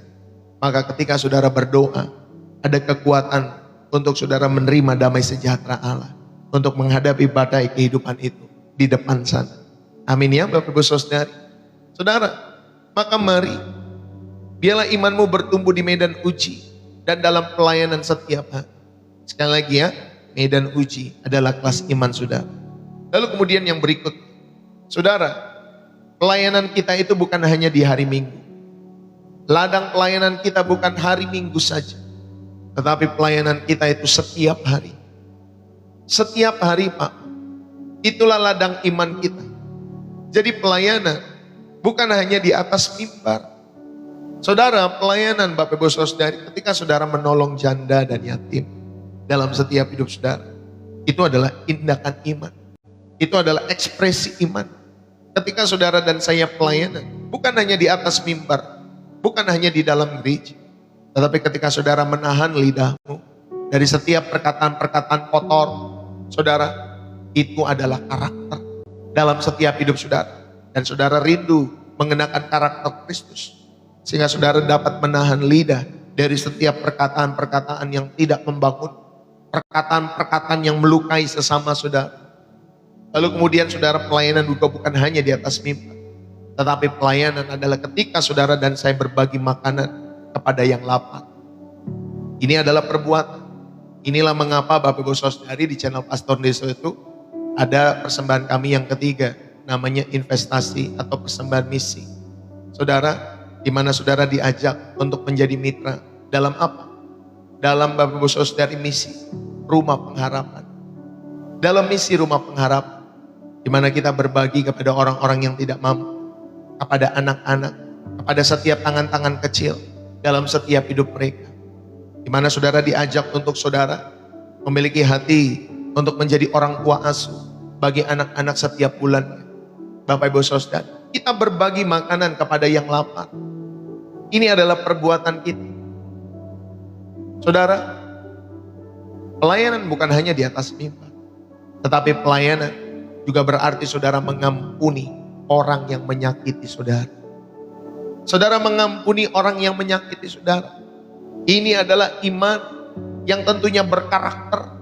Maka ketika saudara berdoa, ada kekuatan untuk saudara menerima damai sejahtera Allah, untuk menghadapi badai kehidupan itu di depan sana. Amin ya Bapak Ibu Saudari. Saudara, maka mari biarlah imanmu bertumbuh di medan uji dan dalam pelayanan setiap hari. Sekali lagi ya, medan uji adalah kelas iman saudara. Lalu kemudian yang berikut, saudara, pelayanan kita itu bukan hanya di hari Minggu. Ladang pelayanan kita bukan hari Minggu saja, tetapi pelayanan kita itu setiap hari. Setiap hari Pak, itulah ladang iman kita. Jadi pelayanan bukan hanya di atas mimbar. Saudara, pelayanan Bapak Ibu Saudari, ketika saudara menolong janda dan yatim dalam setiap hidup saudara, itu adalah tindakan iman. Itu adalah ekspresi iman. Ketika saudara dan saya pelayanan, bukan hanya di atas mimbar, bukan hanya di dalam gereja, tetapi ketika saudara menahan lidahmu dari setiap perkataan-perkataan kotor, saudara, itu adalah karakter dalam setiap hidup saudara. Dan saudara rindu mengenakan karakter Kristus, sehingga saudara dapat menahan lidah dari setiap perkataan-perkataan yang tidak membangun, perkataan-perkataan yang melukai sesama saudara. Lalu kemudian saudara, pelayanan juga bukan hanya di atas mimbar, tetapi pelayanan adalah ketika saudara dan saya berbagi makanan kepada yang lapar. Ini adalah perbuatan. Inilah mengapa Bapak Ibu Saudari di channel Pastor Deso itu ada persembahan kami yang ketiga, namanya investasi atau persembahan misi. Saudara, di mana saudara diajak untuk menjadi mitra dalam apa? Dalam Bapak Ibu Saudari misi Rumah Pengharapan. Dalam misi Rumah Pengharapan, di mana kita berbagi kepada orang-orang yang tidak mampu, kepada anak-anak, kepada setiap tangan-tangan kecil dalam setiap hidup mereka. Di mana saudara diajak untuk saudara memiliki hati untuk menjadi orang tua asuh bagi anak-anak setiap bulannya. Bapak Ibu Saudara, kita berbagi makanan kepada yang lapar. Ini adalah perbuatan kita. Saudara, pelayanan bukan hanya di atas mimbar, tetapi pelayanan juga berarti saudara mengampuni orang yang menyakiti saudara. Saudara mengampuni orang yang menyakiti saudara. Ini adalah iman yang tentunya berkarakter.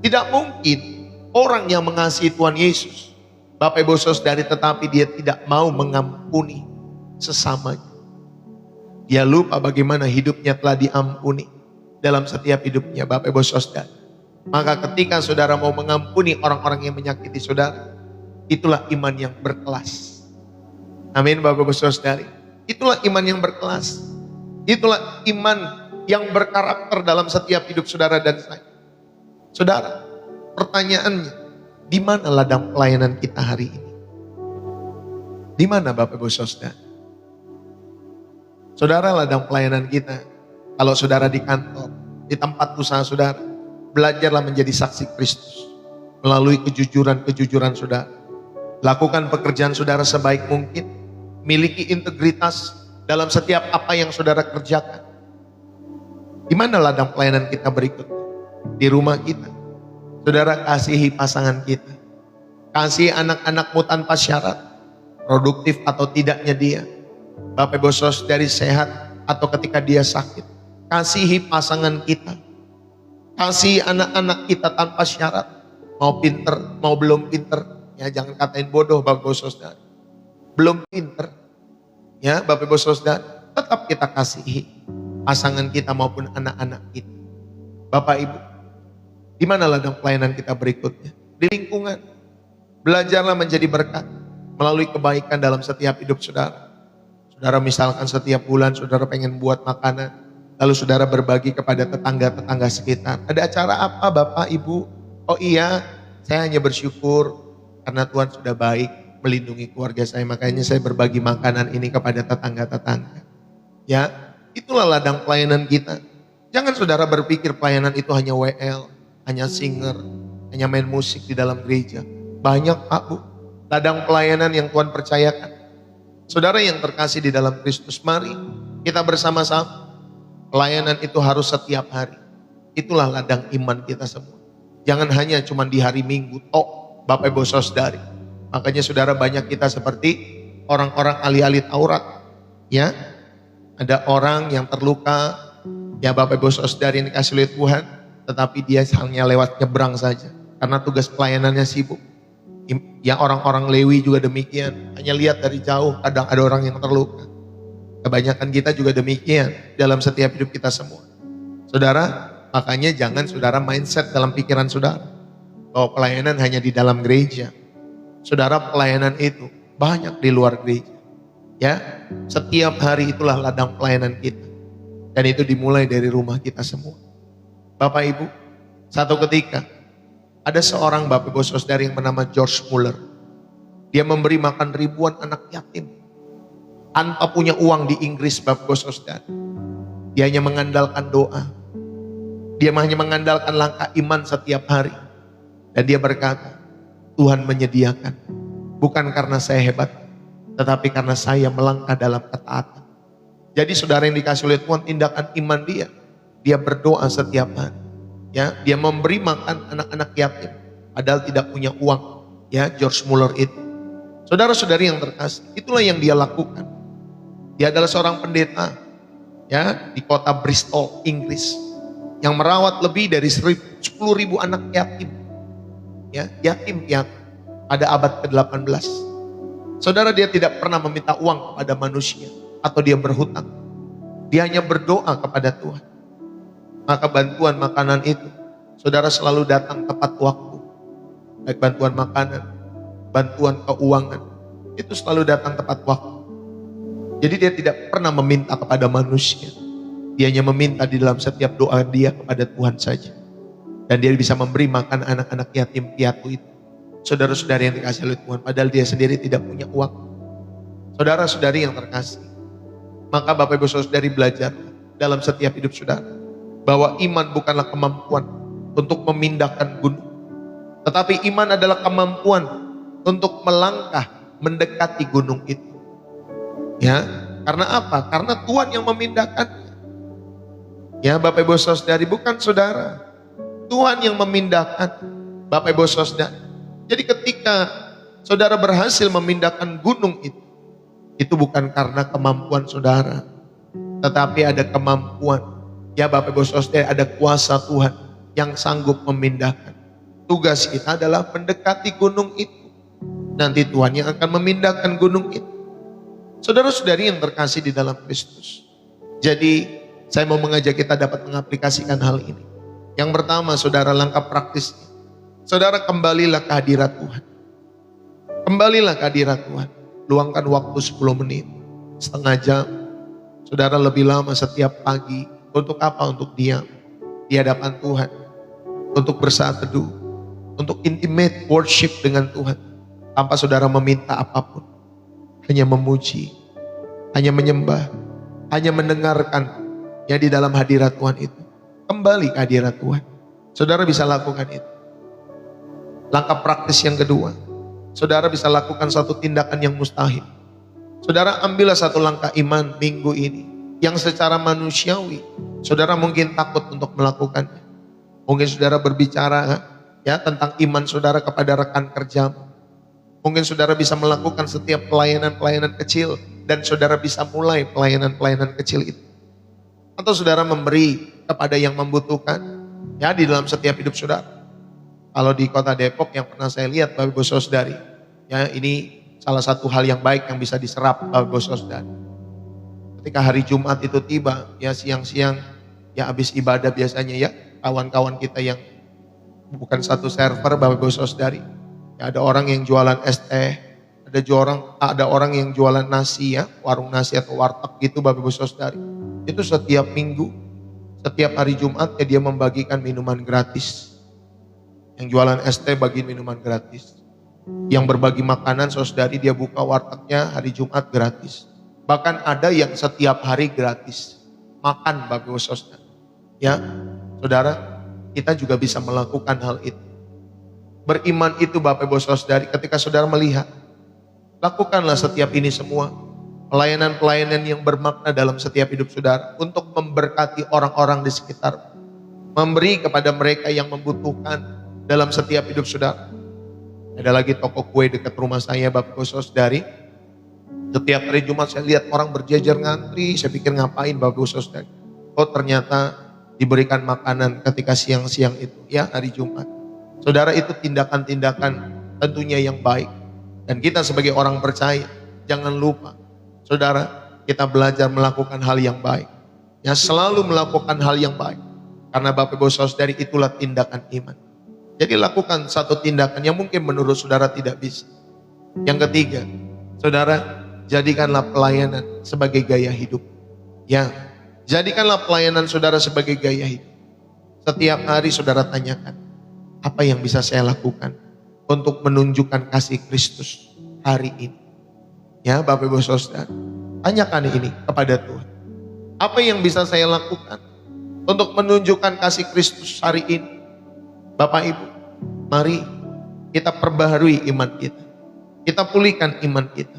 Tidak mungkin orang yang mengasihi Tuhan Yesus, Bapak Ibu Saudari, tetapi dia tidak mau mengampuni sesamanya. Dia lupa bagaimana hidupnya telah diampuni dalam setiap hidupnya, Bapak Ibu Saudari. Maka ketika saudara mau mengampuni orang-orang yang menyakiti saudara, itulah iman yang berkelas. Amin Bapak Ibu Saudari. Itulah iman yang berkelas. Itulah iman yang berkarakter dalam setiap hidup saudara dan saya. Saudara, pertanyaannya, di mana ladang pelayanan kita hari ini? Di mana Bapak Ibu Saudara? Saudara, ladang pelayanan kita, kalau saudara di kantor, di tempat usaha saudara, belajarlah menjadi saksi Kristus. melalui kejujuran saudara. Lakukan pekerjaan saudara sebaik mungkin. Miliki integritas dalam setiap apa yang saudara kerjakan. Di mana ladang pelayanan kita berikutnya? Di rumah kita. Saudara, kasihi pasangan kita. Kasih anak-anakmu tanpa syarat. Produktif atau tidaknya dia. Bapak Ibu Saudari sehat atau ketika dia sakit. Kasihi pasangan kita. Kasih anak-anak kita tanpa syarat. Mau pinter, mau belum pinter. Ya, jangan katain bodoh Bapak Ibu Saudari. Belum pinter. Ya, Bapak Ibu Saudari, tetap kita kasihi pasangan kita maupun anak-anak kita. Bapak Ibu, di mana ladang pelayanan kita berikutnya? Di lingkungan. Belajarlah menjadi berkat melalui kebaikan dalam setiap hidup saudara. Saudara misalkan setiap bulan saudara pengen buat makanan, lalu saudara berbagi kepada tetangga-tetangga sekitar. Ada acara apa Bapak Ibu? Oh iya, saya hanya bersyukur karena Tuhan sudah baik melindungi keluarga saya, makanya saya berbagi makanan ini kepada tetangga-tetangga. Ya, itulah ladang pelayanan kita. Jangan saudara berpikir pelayanan itu hanya WL, hanya singer, hanya main musik di dalam gereja. Banyak Pak Bu, ladang pelayanan yang Tuhan percayakan. Saudara yang terkasih di dalam Kristus, mari kita bersama-sama. Pelayanan itu harus setiap hari. Itulah ladang iman kita semua. Jangan hanya cuma di hari Minggu, Bapak Ibu Saudari. Makanya saudara, banyak kita seperti orang-orang ahli-ahli Taurat. Ya, ada orang yang terluka, ya Bapak Ibu Saudari yang dikasih oleh Tuhan, tetapi dia hanya lewat nyebrang saja. Karena tugas pelayanannya sibuk. Ya, orang-orang Lewi juga demikian. Hanya lihat dari jauh, kadang ada orang yang terluka. Kebanyakan kita juga demikian dalam setiap hidup kita semua. Saudara, makanya jangan saudara mindset dalam pikiran saudara bahwa pelayanan hanya di dalam gereja. Saudara, pelayanan itu banyak di luar gereja. Ya, setiap hari itulah ladang pelayanan kita. Dan itu dimulai dari rumah kita semua. Bapak Ibu, satu ketika ada seorang Bapak Ibu Saudari yang bernama George Muller. Dia memberi makan ribuan anak yatim. Tanpa punya uang di Inggris Bapak Ibu Saudari. Dia hanya mengandalkan doa. Dia hanya mengandalkan langkah iman setiap hari. Dan dia berkata, Tuhan menyediakan. Bukan karena saya hebat, tetapi karena saya melangkah dalam ketaatan. Jadi saudara yang dikasih oleh Tuhan, tindakan iman dia. Dia berdoa setiap hari. Ya, dia memberi makan anak-anak yatim. Padahal tidak punya uang. Ya, George Muller itu. Saudara-saudari yang terkasih, itulah yang dia lakukan. Dia adalah seorang pendeta. Ya, di kota Bristol, Inggris. Yang merawat lebih dari 10.000 anak yatim. Ya, yatim piatu pada abad ke-18. Saudara, dia tidak pernah meminta uang kepada manusia atau dia berhutang. Dia hanya berdoa kepada Tuhan. Maka bantuan makanan itu, saudara, selalu datang tepat waktu. Baik bantuan makanan, bantuan keuangan, itu selalu datang tepat waktu. Jadi dia tidak pernah meminta kepada manusia. Dia hanya meminta di dalam setiap doa dia kepada Tuhan saja. Dan dia bisa memberi makan anak-anak yatim piatu itu. Saudara-saudari yang dikasih oleh Tuhan, padahal dia sendiri tidak punya uang. Saudara-saudari yang terkasih, maka Bapak Ibu Saudari belajar dalam setiap hidup saudara, bahwa iman bukanlah kemampuan untuk memindahkan gunung. Tetapi iman adalah kemampuan untuk melangkah mendekati gunung itu. Ya, karena apa? Karena Tuhan yang memindahkan. Ya, Bapak Ibu Saudari, bukan saudara. Tuhan yang memindahkan. Bapak Ibu Saudari. Jadi ketika saudara berhasil memindahkan gunung itu bukan karena kemampuan saudara, tetapi ada kemampuan. Ya Bapak Ibu Saudara, ada kuasa Tuhan yang sanggup memindahkan. Tugas kita adalah mendekati gunung itu. Nanti Tuhan yang akan memindahkan gunung itu. Saudara-saudari yang terkasih di dalam Kristus. Jadi saya mau mengajak kita dapat mengaplikasikan hal ini. Yang pertama, saudara, langkah praktisnya. Saudara, kembalilah ke hadirat Tuhan. Kembalilah ke hadirat Tuhan. Luangkan waktu 10 menit, setengah jam. Saudara, lebih lama setiap pagi. Untuk apa? Untuk diam di hadapan Tuhan. Untuk bersaat teduh. Untuk intimate worship dengan Tuhan. Tanpa saudara meminta apapun. Hanya memuji. Hanya menyembah. Hanya mendengarkan yang di dalam hadirat Tuhan itu. Kembali ke hadirat Tuhan. Saudara bisa lakukan itu. Langkah praktis yang kedua, saudara bisa lakukan satu tindakan yang mustahil. Saudara ambillah satu langkah iman minggu ini yang secara manusiawi saudara mungkin takut untuk melakukannya. Mungkin saudara berbicara ya tentang iman saudara kepada rekan kerja. Mungkin saudara bisa melakukan setiap pelayanan-pelayanan kecil dan saudara bisa mulai pelayanan-pelayanan kecil itu. Atau saudara memberi kepada yang membutuhkan ya di dalam setiap hidup saudara. Kalau di kota Depok yang pernah saya lihat Bapak Ibu Saudari, ya ini salah satu hal yang baik yang bisa diserap Bapak Ibu Saudari. Ketika hari Jumat itu tiba, ya siang-siang, ya habis ibadah biasanya ya, kawan-kawan kita yang bukan satu server Bapak Ibu Saudari, ya ada orang yang jualan es teh, ada orang yang jualan nasi ya, warung nasi atau warteg gitu Bapak Ibu Saudari. Itu setiap minggu, setiap hari Jumat ya dia membagikan minuman gratis. Yang jualan es teh bagi minuman gratis. Yang berbagi makanan saudari dia buka wartegnya hari Jumat gratis. Bahkan ada yang setiap hari gratis. Makan Bapak Ibu Saudara. Ya, saudara, kita juga bisa melakukan hal itu. Beriman itu Bapak Ibu Saudari ketika saudara melihat. Lakukanlah setiap ini semua. Pelayanan-pelayanan yang bermakna dalam setiap hidup saudara. Untuk memberkati orang-orang di sekitar. Memberi kepada mereka yang membutuhkan dalam setiap hidup saudara. Ada lagi toko kue dekat rumah saya Bapak Ibu Saudari. Setiap hari Jumat saya lihat orang berjejer ngantri. Saya pikir ngapain Bapak Ibu Saudari. Oh ternyata diberikan makanan ketika siang-siang itu ya hari Jumat. Saudara itu tindakan-tindakan tentunya yang baik. Dan kita sebagai orang percaya jangan lupa. Saudara kita belajar melakukan hal yang baik. Ya selalu melakukan hal yang baik. Karena Bapak Ibu Saudari itulah tindakan iman. Jadi lakukan satu tindakan yang mungkin menurut saudara tidak bisa. Yang ketiga, saudara jadikanlah pelayanan sebagai gaya hidup. Ya, jadikanlah pelayanan saudara sebagai gaya hidup. Setiap hari saudara tanyakan, apa yang bisa saya lakukan untuk menunjukkan kasih Kristus hari ini? Ya Bapak Ibu Saudara, tanyakan ini kepada Tuhan. Apa yang bisa saya lakukan untuk menunjukkan kasih Kristus hari ini? Bapak Ibu, mari kita perbaharui iman kita. Kita pulihkan iman kita.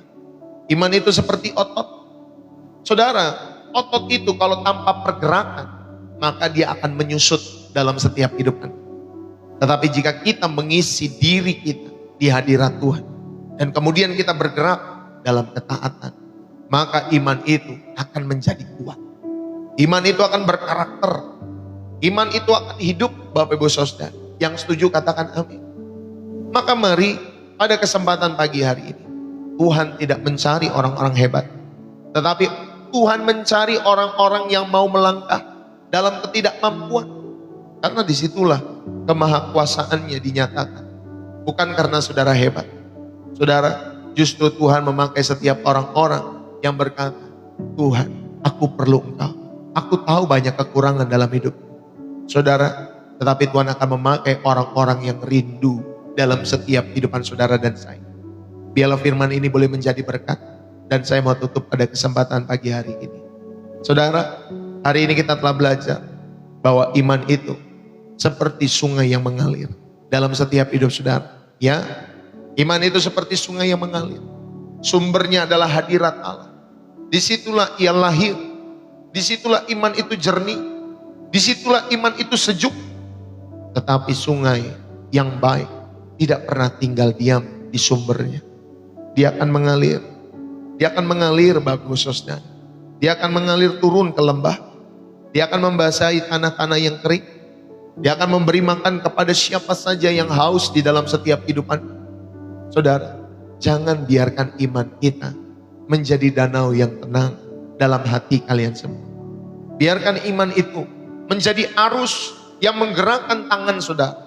Iman itu seperti otot. Saudara, otot itu kalau tanpa pergerakan, maka dia akan menyusut dalam setiap kehidupan. Tetapi jika kita mengisi diri kita di hadirat Tuhan, dan kemudian kita bergerak dalam ketaatan, maka iman itu akan menjadi kuat. Iman itu akan berkarakter. Iman itu akan hidup Bapak Ibu Saudara. Yang setuju katakan amin. Maka mari pada kesempatan pagi hari ini, Tuhan tidak mencari orang-orang hebat, tetapi Tuhan mencari orang-orang yang mau melangkah dalam ketidakmampuan. Karena disitulah kemahakuasaannya dinyatakan. Bukan karena saudara hebat. Saudara, justru Tuhan memakai setiap orang-orang yang berkata, Tuhan, aku perlu Engkau. Aku tahu banyak kekurangan dalam hidup. Saudara, tetapi Tuhan akan memakai orang-orang yang rindu dalam setiap kehidupan saudara dan saya. Biarlah firman ini boleh menjadi berkat. Dan saya mau tutup pada kesempatan pagi hari ini. Saudara, hari ini kita telah belajar bahwa iman itu seperti sungai yang mengalir dalam setiap hidup saudara. Ya, iman itu seperti sungai yang mengalir. Sumbernya adalah hadirat Allah. Disitulah ia lahir. Disitulah iman itu jernih. Disitulah iman itu sejuk. Tetapi sungai yang baik tidak pernah tinggal diam di sumbernya. Dia akan mengalir. Dia akan mengalir Bapak Ibu Saudara. Dia akan mengalir turun ke lembah. Dia akan membasahi tanah-tanah yang kering. Dia akan memberi makan kepada siapa saja yang haus di dalam setiap kehidupan. Saudara, jangan biarkan iman kita menjadi danau yang tenang dalam hati kalian semua. Biarkan iman itu menjadi arus yang menggerakkan tangan saudara,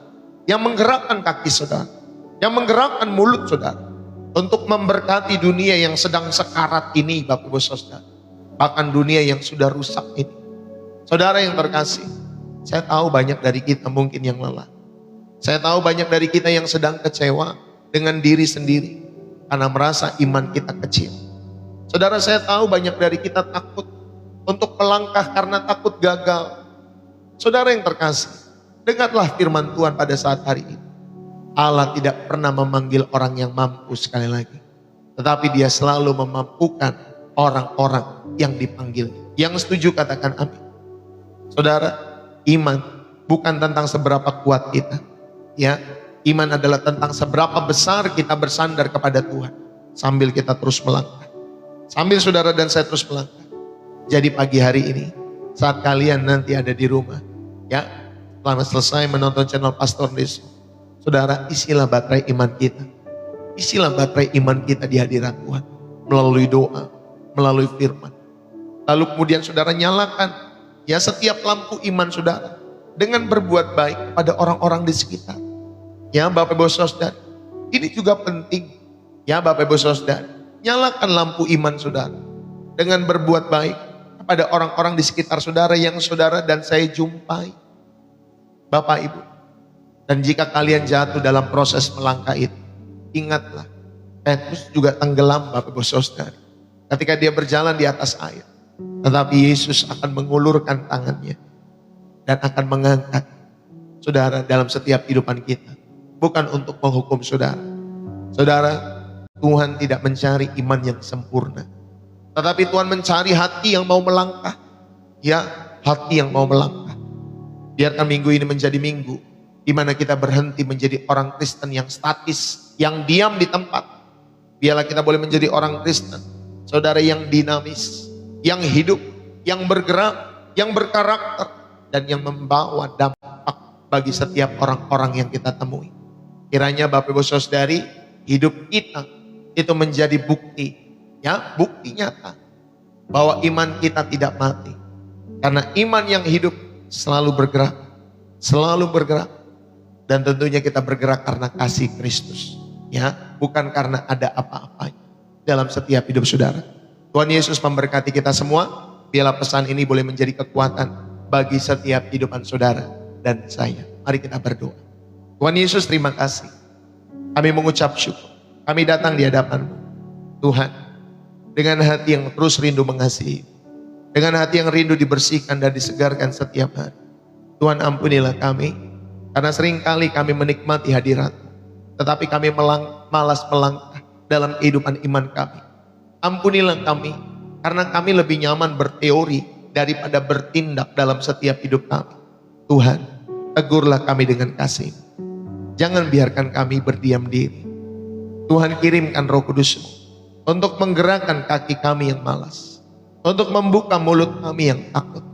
yang menggerakkan kaki saudara, yang menggerakkan mulut saudara, untuk memberkati dunia yang sedang sekarat ini Bapak Ibu Saudara. Bahkan dunia yang sudah rusak ini. Saudara yang terkasih, saya tahu banyak dari kita mungkin yang lelah. Saya tahu banyak dari kita yang sedang kecewa dengan diri sendiri karena merasa iman kita kecil. Saudara, saya tahu banyak dari kita takut untuk melangkah karena takut gagal. Saudara yang terkasih, dengarlah firman Tuhan pada saat hari ini. Allah tidak pernah memanggil orang yang mampu sekali lagi. Tetapi dia selalu memampukan orang-orang yang dipanggil. Yang setuju katakan amin. Saudara, iman bukan tentang seberapa kuat kita. Ya, iman adalah tentang seberapa besar kita bersandar kepada Tuhan. Sambil kita terus melangkah. Sambil saudara dan saya terus melangkah. Jadi pagi hari ini, saat kalian nanti ada di rumah, ya, setelah selesai menonton channel Pastor Deso, saudara, isilah baterai iman kita. Isilah baterai iman kita di hadirat Tuhan. Melalui doa, melalui firman. Lalu kemudian saudara nyalakan, ya, setiap lampu iman saudara. Dengan berbuat baik pada orang-orang di sekitar. Ya, Bapak Ibu Saudara, ini juga penting. Ya, Bapak Ibu Saudara, nyalakan lampu iman saudara. Dengan berbuat baik kepada orang-orang di sekitar saudara yang saudara dan saya jumpai. Bapak Ibu, dan jika kalian jatuh dalam proses melangkah itu, ingatlah, Petrus juga tenggelam Bapak Ibu Saudara. Ketika dia berjalan di atas air. Tetapi Yesus akan mengulurkan tangannya. Dan akan mengangkat saudara dalam setiap kehidupan kita. Bukan untuk menghukum saudara. Saudara, Tuhan tidak mencari iman yang sempurna. Tetapi Tuhan mencari hati yang mau melangkah. Ya, hati yang mau melangkah. Biarkan minggu ini menjadi minggu di mana kita berhenti menjadi orang Kristen yang statis, yang diam di tempat. Biarlah kita boleh menjadi orang Kristen, saudara, yang dinamis, yang hidup, yang bergerak, yang berkarakter, dan yang membawa dampak bagi setiap orang-orang yang kita temui. Kiranya Bapak Ibu Saudari, hidup kita itu menjadi bukti, ya, bukti nyata bahwa iman kita tidak mati. Karena iman yang hidup selalu bergerak, dan tentunya kita bergerak karena kasih Kristus, ya, bukan karena ada apa-apa dalam setiap hidup saudara. Tuhan Yesus memberkati kita semua. Biarlah pesan ini boleh menjadi kekuatan bagi setiap kehidupan saudara dan saya. Mari kita berdoa. Tuhan Yesus, terima kasih. Kami mengucap syukur. Kami datang di hadapan-Mu, Tuhan, dengan hati yang terus rindu mengasihi, dengan hati yang rindu dibersihkan dan disegarkan setiap hari. Tuhan, ampunilah kami, karena seringkali kami menikmati hadirat, tetapi kami malas melangkah dalam kehidupan iman kami. Ampunilah kami, karena kami lebih nyaman berteori daripada bertindak dalam setiap hidup kami. Tuhan, tegurlah kami dengan kasih. Jangan biarkan kami berdiam diri. Tuhan, kirimkan Roh Kudus-Mu untuk menggerakkan kaki kami yang malas, untuk membuka mulut kami yang takut,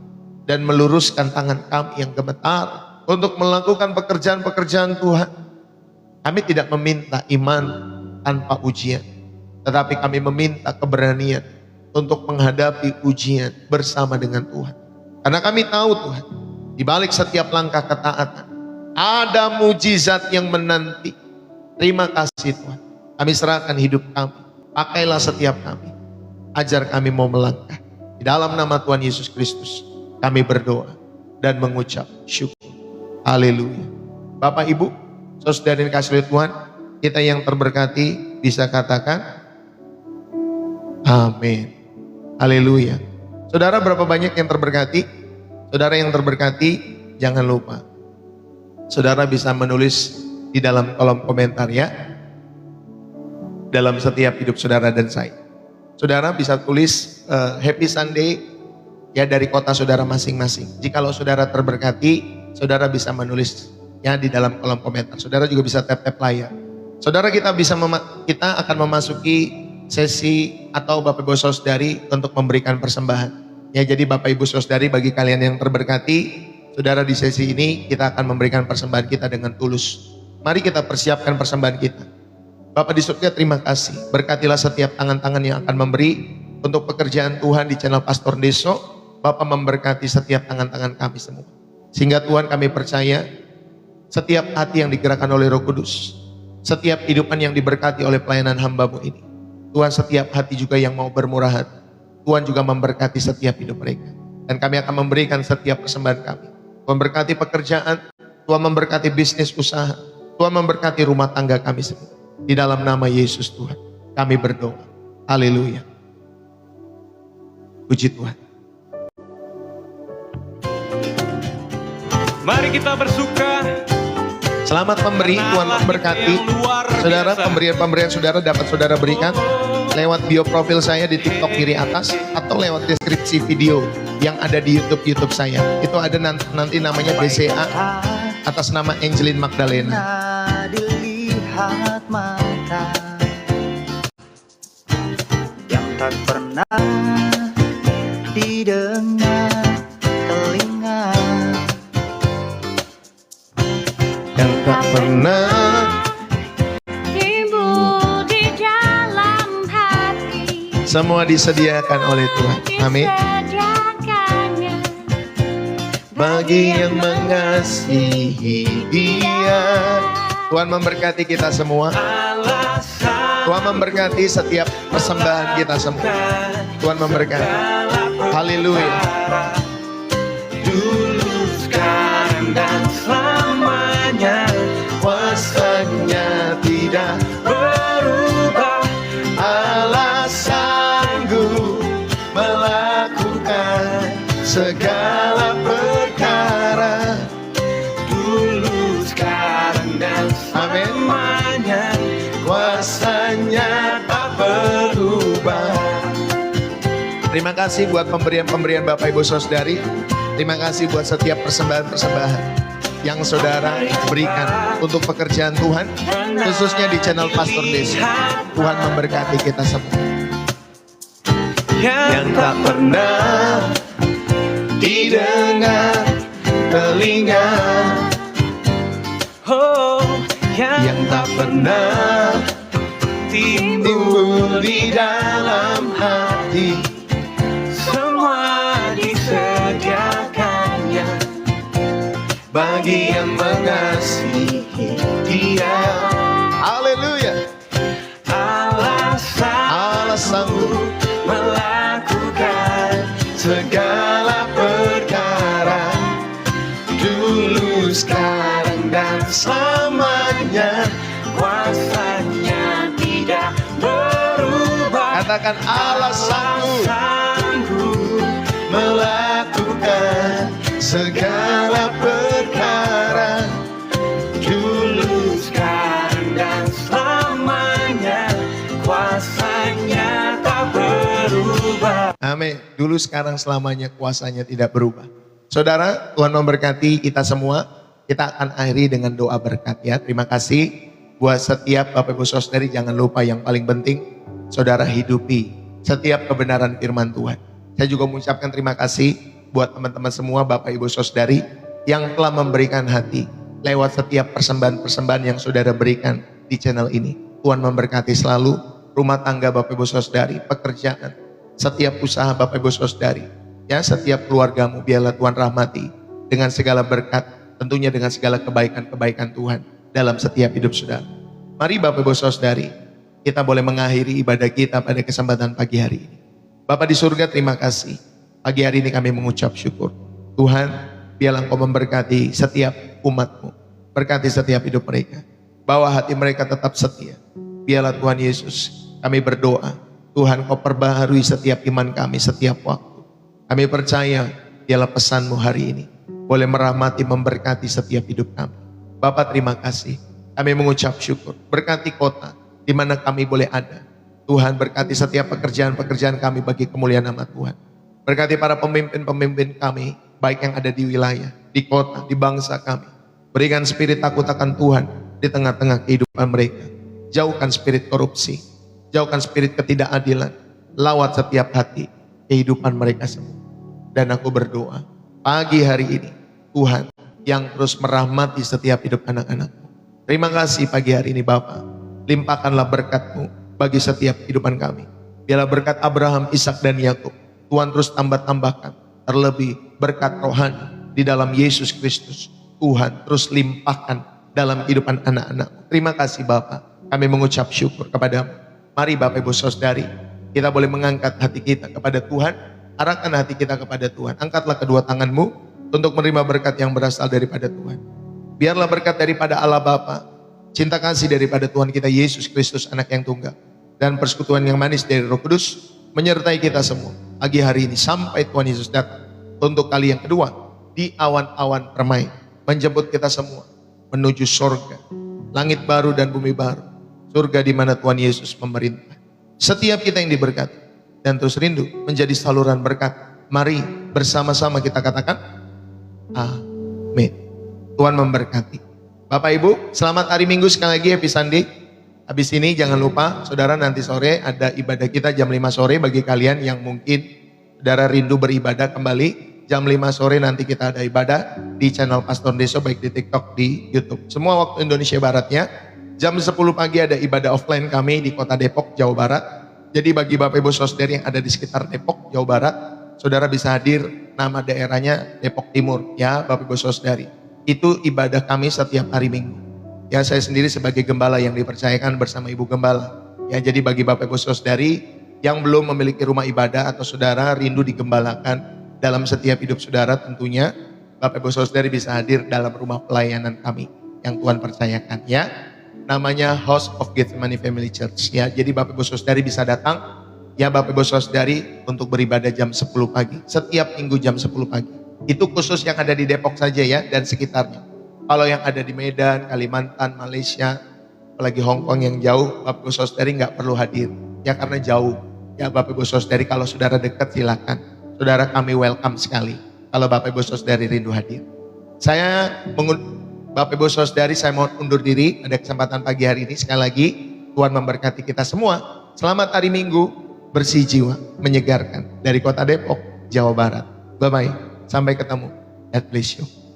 dan meluruskan tangan kami yang gemetar untuk melakukan pekerjaan-pekerjaan Tuhan. Kami tidak meminta iman tanpa ujian, tetapi kami meminta keberanian untuk menghadapi ujian bersama dengan Tuhan. Karena kami tahu Tuhan, di balik setiap langkah ketaatan, ada mujizat yang menanti. Terima kasih Tuhan. Kami serahkan hidup kami. Pakailah setiap kami. Ajar kami mau melangkah. Di dalam nama Tuhan Yesus Kristus, kami berdoa dan mengucap syukur. Haleluya. Bapak Ibu, saudara yang dikasihi Tuhan, kita yang terberkati bisa katakan amin. Haleluya. Saudara, berapa banyak yang terberkati? Saudara yang terberkati, jangan lupa, saudara bisa menulis di dalam kolom komentar, ya, dalam setiap hidup saudara dan saya. Saudara bisa tulis Happy Sunday, ya, dari kota saudara masing-masing. Jikalau saudara terberkati, saudara bisa menulis, ya, di dalam kolom komentar. Saudara juga bisa tap-tap layar. Saudara, kita akan memasuki sesi atau Bapak Ibu Saudari untuk memberikan persembahan. Ya, jadi Bapak Ibu Saudari, bagi kalian yang terberkati, saudara, di sesi ini kita akan memberikan persembahan kita dengan tulus. Mari kita persiapkan persembahan kita. Bapak di surga, terima kasih. Berkatilah setiap tangan-tangan yang akan memberi untuk pekerjaan Tuhan di channel Pastor Deso. Bapak memberkati setiap tangan-tangan kami semua. Sehingga Tuhan, kami percaya setiap hati yang digerakkan oleh Roh Kudus, setiap kehidupan yang diberkati oleh pelayanan hamba-Mu ini, Tuhan, setiap hati juga yang mau bermurah hati, Tuhan juga memberkati setiap hidup mereka. Dan kami akan memberikan setiap persembahan kami. Tuhan berkati pekerjaan, Tuhan memberkati bisnis usaha, Tuhan memberkati rumah tangga kami semua. Di dalam nama Yesus Tuhan, kami berdoa. Haleluya. Puji Tuhan. Mari kita bersuka Selamat memberi, Tuhan memberkati. Saudara, pemberian-pemberian saudara dapat saudara berikan lewat bio profil saya di TikTok kiri atas atau lewat deskripsi video yang ada di YouTube saya. Itu ada nanti namanya BCA atas nama Angelin Magdalena. Dilihat mata yang tak pernah didengar telinga, Yang tak pernah timbul di dalam hati, semua disediakan oleh Tuhan. Amin. disediakannya Bagi yang mengasihi Dia. Tuhan memberkati kita semua. Tuhan memberkati setiap persembahan kita semua. Tuhan memberkati. Haleluya. dulu, sekarang dan selamanya. Kuasanya tidak berubah. Allah sanggup melakukan segala perkara. Dulu, sekarang dan Amin. selamanya. Kuasanya tak berubah. Terima kasih buat pemberian-pemberian Bapak Ibu Saudari. Terima kasih buat setiap persembahan-persembahan yang saudara berikan untuk pekerjaan Tuhan, khususnya di channel Pastor Desi. Tuhan memberkati kita semua. Yang tak pernah didengar telinga, yang tak pernah timbul di dalam hati. semua disediakannya Bagi yang mengasihi Dia. Haleluya. Allah Allah sanggup melakukan segala perkara, dulu, sekarang, dan selamanya. kuasanya tidak berubah. Katakan Allah sanggup melakukan segala perkara, Dulu, sekarang dan selamanya. Kuasanya tak berubah. amin. Dulu, sekarang, selamanya, kuasanya tidak berubah. Saudara, Tuhan memberkati kita semua. Kita akan akhiri dengan doa berkat ya. Terima kasih buat setiap Bapak Ibu Saudari. Jangan lupa yang paling penting, saudara hidupi setiap kebenaran firman Tuhan. Saya juga mengucapkan terima kasih buat teman-teman semua Bapak Ibu Saudari yang telah memberikan hati lewat setiap persembahan-persembahan yang saudara berikan di channel ini. Tuhan memberkati selalu rumah tangga Bapak Ibu Saudari, pekerjaan, setiap usaha Bapak Ibu Saudari, ya, setiap keluargamu biarlah Tuhan rahmati dengan segala berkat, tentunya dengan segala kebaikan-kebaikan Tuhan dalam setiap hidup saudara. Mari Bapak Ibu Saudari, kita boleh mengakhiri ibadah kita pada kesempatan pagi hari ini. Bapa di surga, terima kasih. Pagi hari ini kami mengucap syukur. Tuhan, biarlah Engkau memberkati setiap umat-Mu. Berkati setiap hidup mereka. Bawa hati mereka tetap setia. Biarlah Tuhan Yesus, kami berdoa. Tuhan, Kau perbaharui setiap iman kami setiap waktu. Kami percaya, biarlah pesan-Mu hari ini boleh merahmati, memberkati setiap hidup kami. Bapak, terima kasih. Kami mengucap syukur. Berkati kota di mana kami boleh ada. Tuhan, berkati setiap pekerjaan-pekerjaan kami bagi kemuliaan nama Tuhan. Berkati para pemimpin-pemimpin kami, baik yang ada di wilayah, di kota, di bangsa kami. Berikan spirit takut akan Tuhan di tengah-tengah kehidupan mereka. Jauhkan spirit korupsi, jauhkan spirit ketidakadilan. Lawat setiap hati kehidupan mereka semua. Dan aku berdoa, pagi hari ini, Tuhan yang terus merahmati setiap hidup anak-anak-Mu. Terima kasih pagi hari ini Bapa. Limpahkanlah berkat-Mu bagi setiap kehidupan kami. Biarlah berkat Abraham, Ishak dan Yakub Tuhan terus tambah-tambahkan. Terlebih berkat rohani di dalam Yesus Kristus. Tuhan terus limpahkan dalam kehidupan anak-anak. Terima kasih Bapa. Kami mengucap syukur kepada-Mu. Mari Bapak Ibu Saudari, kita boleh mengangkat hati kita kepada Tuhan. Arahkan hati kita kepada Tuhan. Angkatlah kedua tanganmu untuk menerima berkat yang berasal daripada Tuhan. Biarlah berkat daripada Allah Bapa, cinta kasih daripada Tuhan kita Yesus Kristus anak yang tunggal, dan persekutuan yang manis dari Roh Kudus menyertai kita semua pagi hari ini sampai Tuhan Yesus datang untuk kali yang kedua di awan-awan permai, menjemput kita semua menuju surga. Langit baru dan bumi baru. Surga di mana Tuhan Yesus memerintah. Setiap kita yang diberkati dan terus rindu menjadi saluran berkat. Mari bersama-sama kita katakan amin. Tuhan memberkati. Bapak Ibu, selamat hari Minggu sekali lagi, Happy Sunday. Habis ini jangan lupa saudara, nanti sore ada ibadah kita jam 5 sore. Bagi kalian yang mungkin saudara rindu beribadah kembali, jam 5 sore nanti kita ada ibadah di channel Pastor Deso, baik di TikTok, di YouTube. Semua waktu Indonesia Baratnya. Jam 10 pagi ada ibadah offline kami di kota Depok, Jawa Barat. Jadi bagi Bapak Ibu Saudara yang ada di sekitar Depok, Jawa Barat, saudara bisa hadir, nama daerahnya Depok Timur, ya Bapak Ibu Saudari. Itu ibadah kami setiap hari Minggu. Ya, saya sendiri sebagai gembala yang dipercayakan bersama Ibu Gembala. Ya, jadi bagi Bapak Ibu Saudari yang belum memiliki rumah ibadah atau saudara rindu digembalakan dalam setiap hidup saudara, tentunya Bapak Ibu Saudari bisa hadir dalam rumah pelayanan kami yang Tuhan percayakan, ya. Namanya House of Gethsemane Family Church, ya. Jadi Bapak Ibu Saudari bisa datang, ya Bapak Ibu Saudari, untuk beribadah jam 10 pagi. Setiap minggu jam 10 pagi. Itu khusus yang ada di Depok saja, ya, dan sekitarnya. Kalau yang ada di Medan, Kalimantan, Malaysia, apalagi Hong Kong yang jauh, Bapak Ibu Saudari nggak perlu hadir, ya, karena jauh. Ya Bapak Ibu Saudari, kalau saudara dekat silakan. Saudara, kami welcome sekali kalau Bapak Ibu Saudari rindu hadir. Bapak Ibu Saudari, saya mohon undur diri pada kesempatan pagi hari ini. Sekali lagi, Tuhan memberkati kita semua. Selamat hari Minggu, bersih jiwa, menyegarkan. Dari kota Depok, Jawa Barat. Bye-bye, sampai ketemu. God bless you.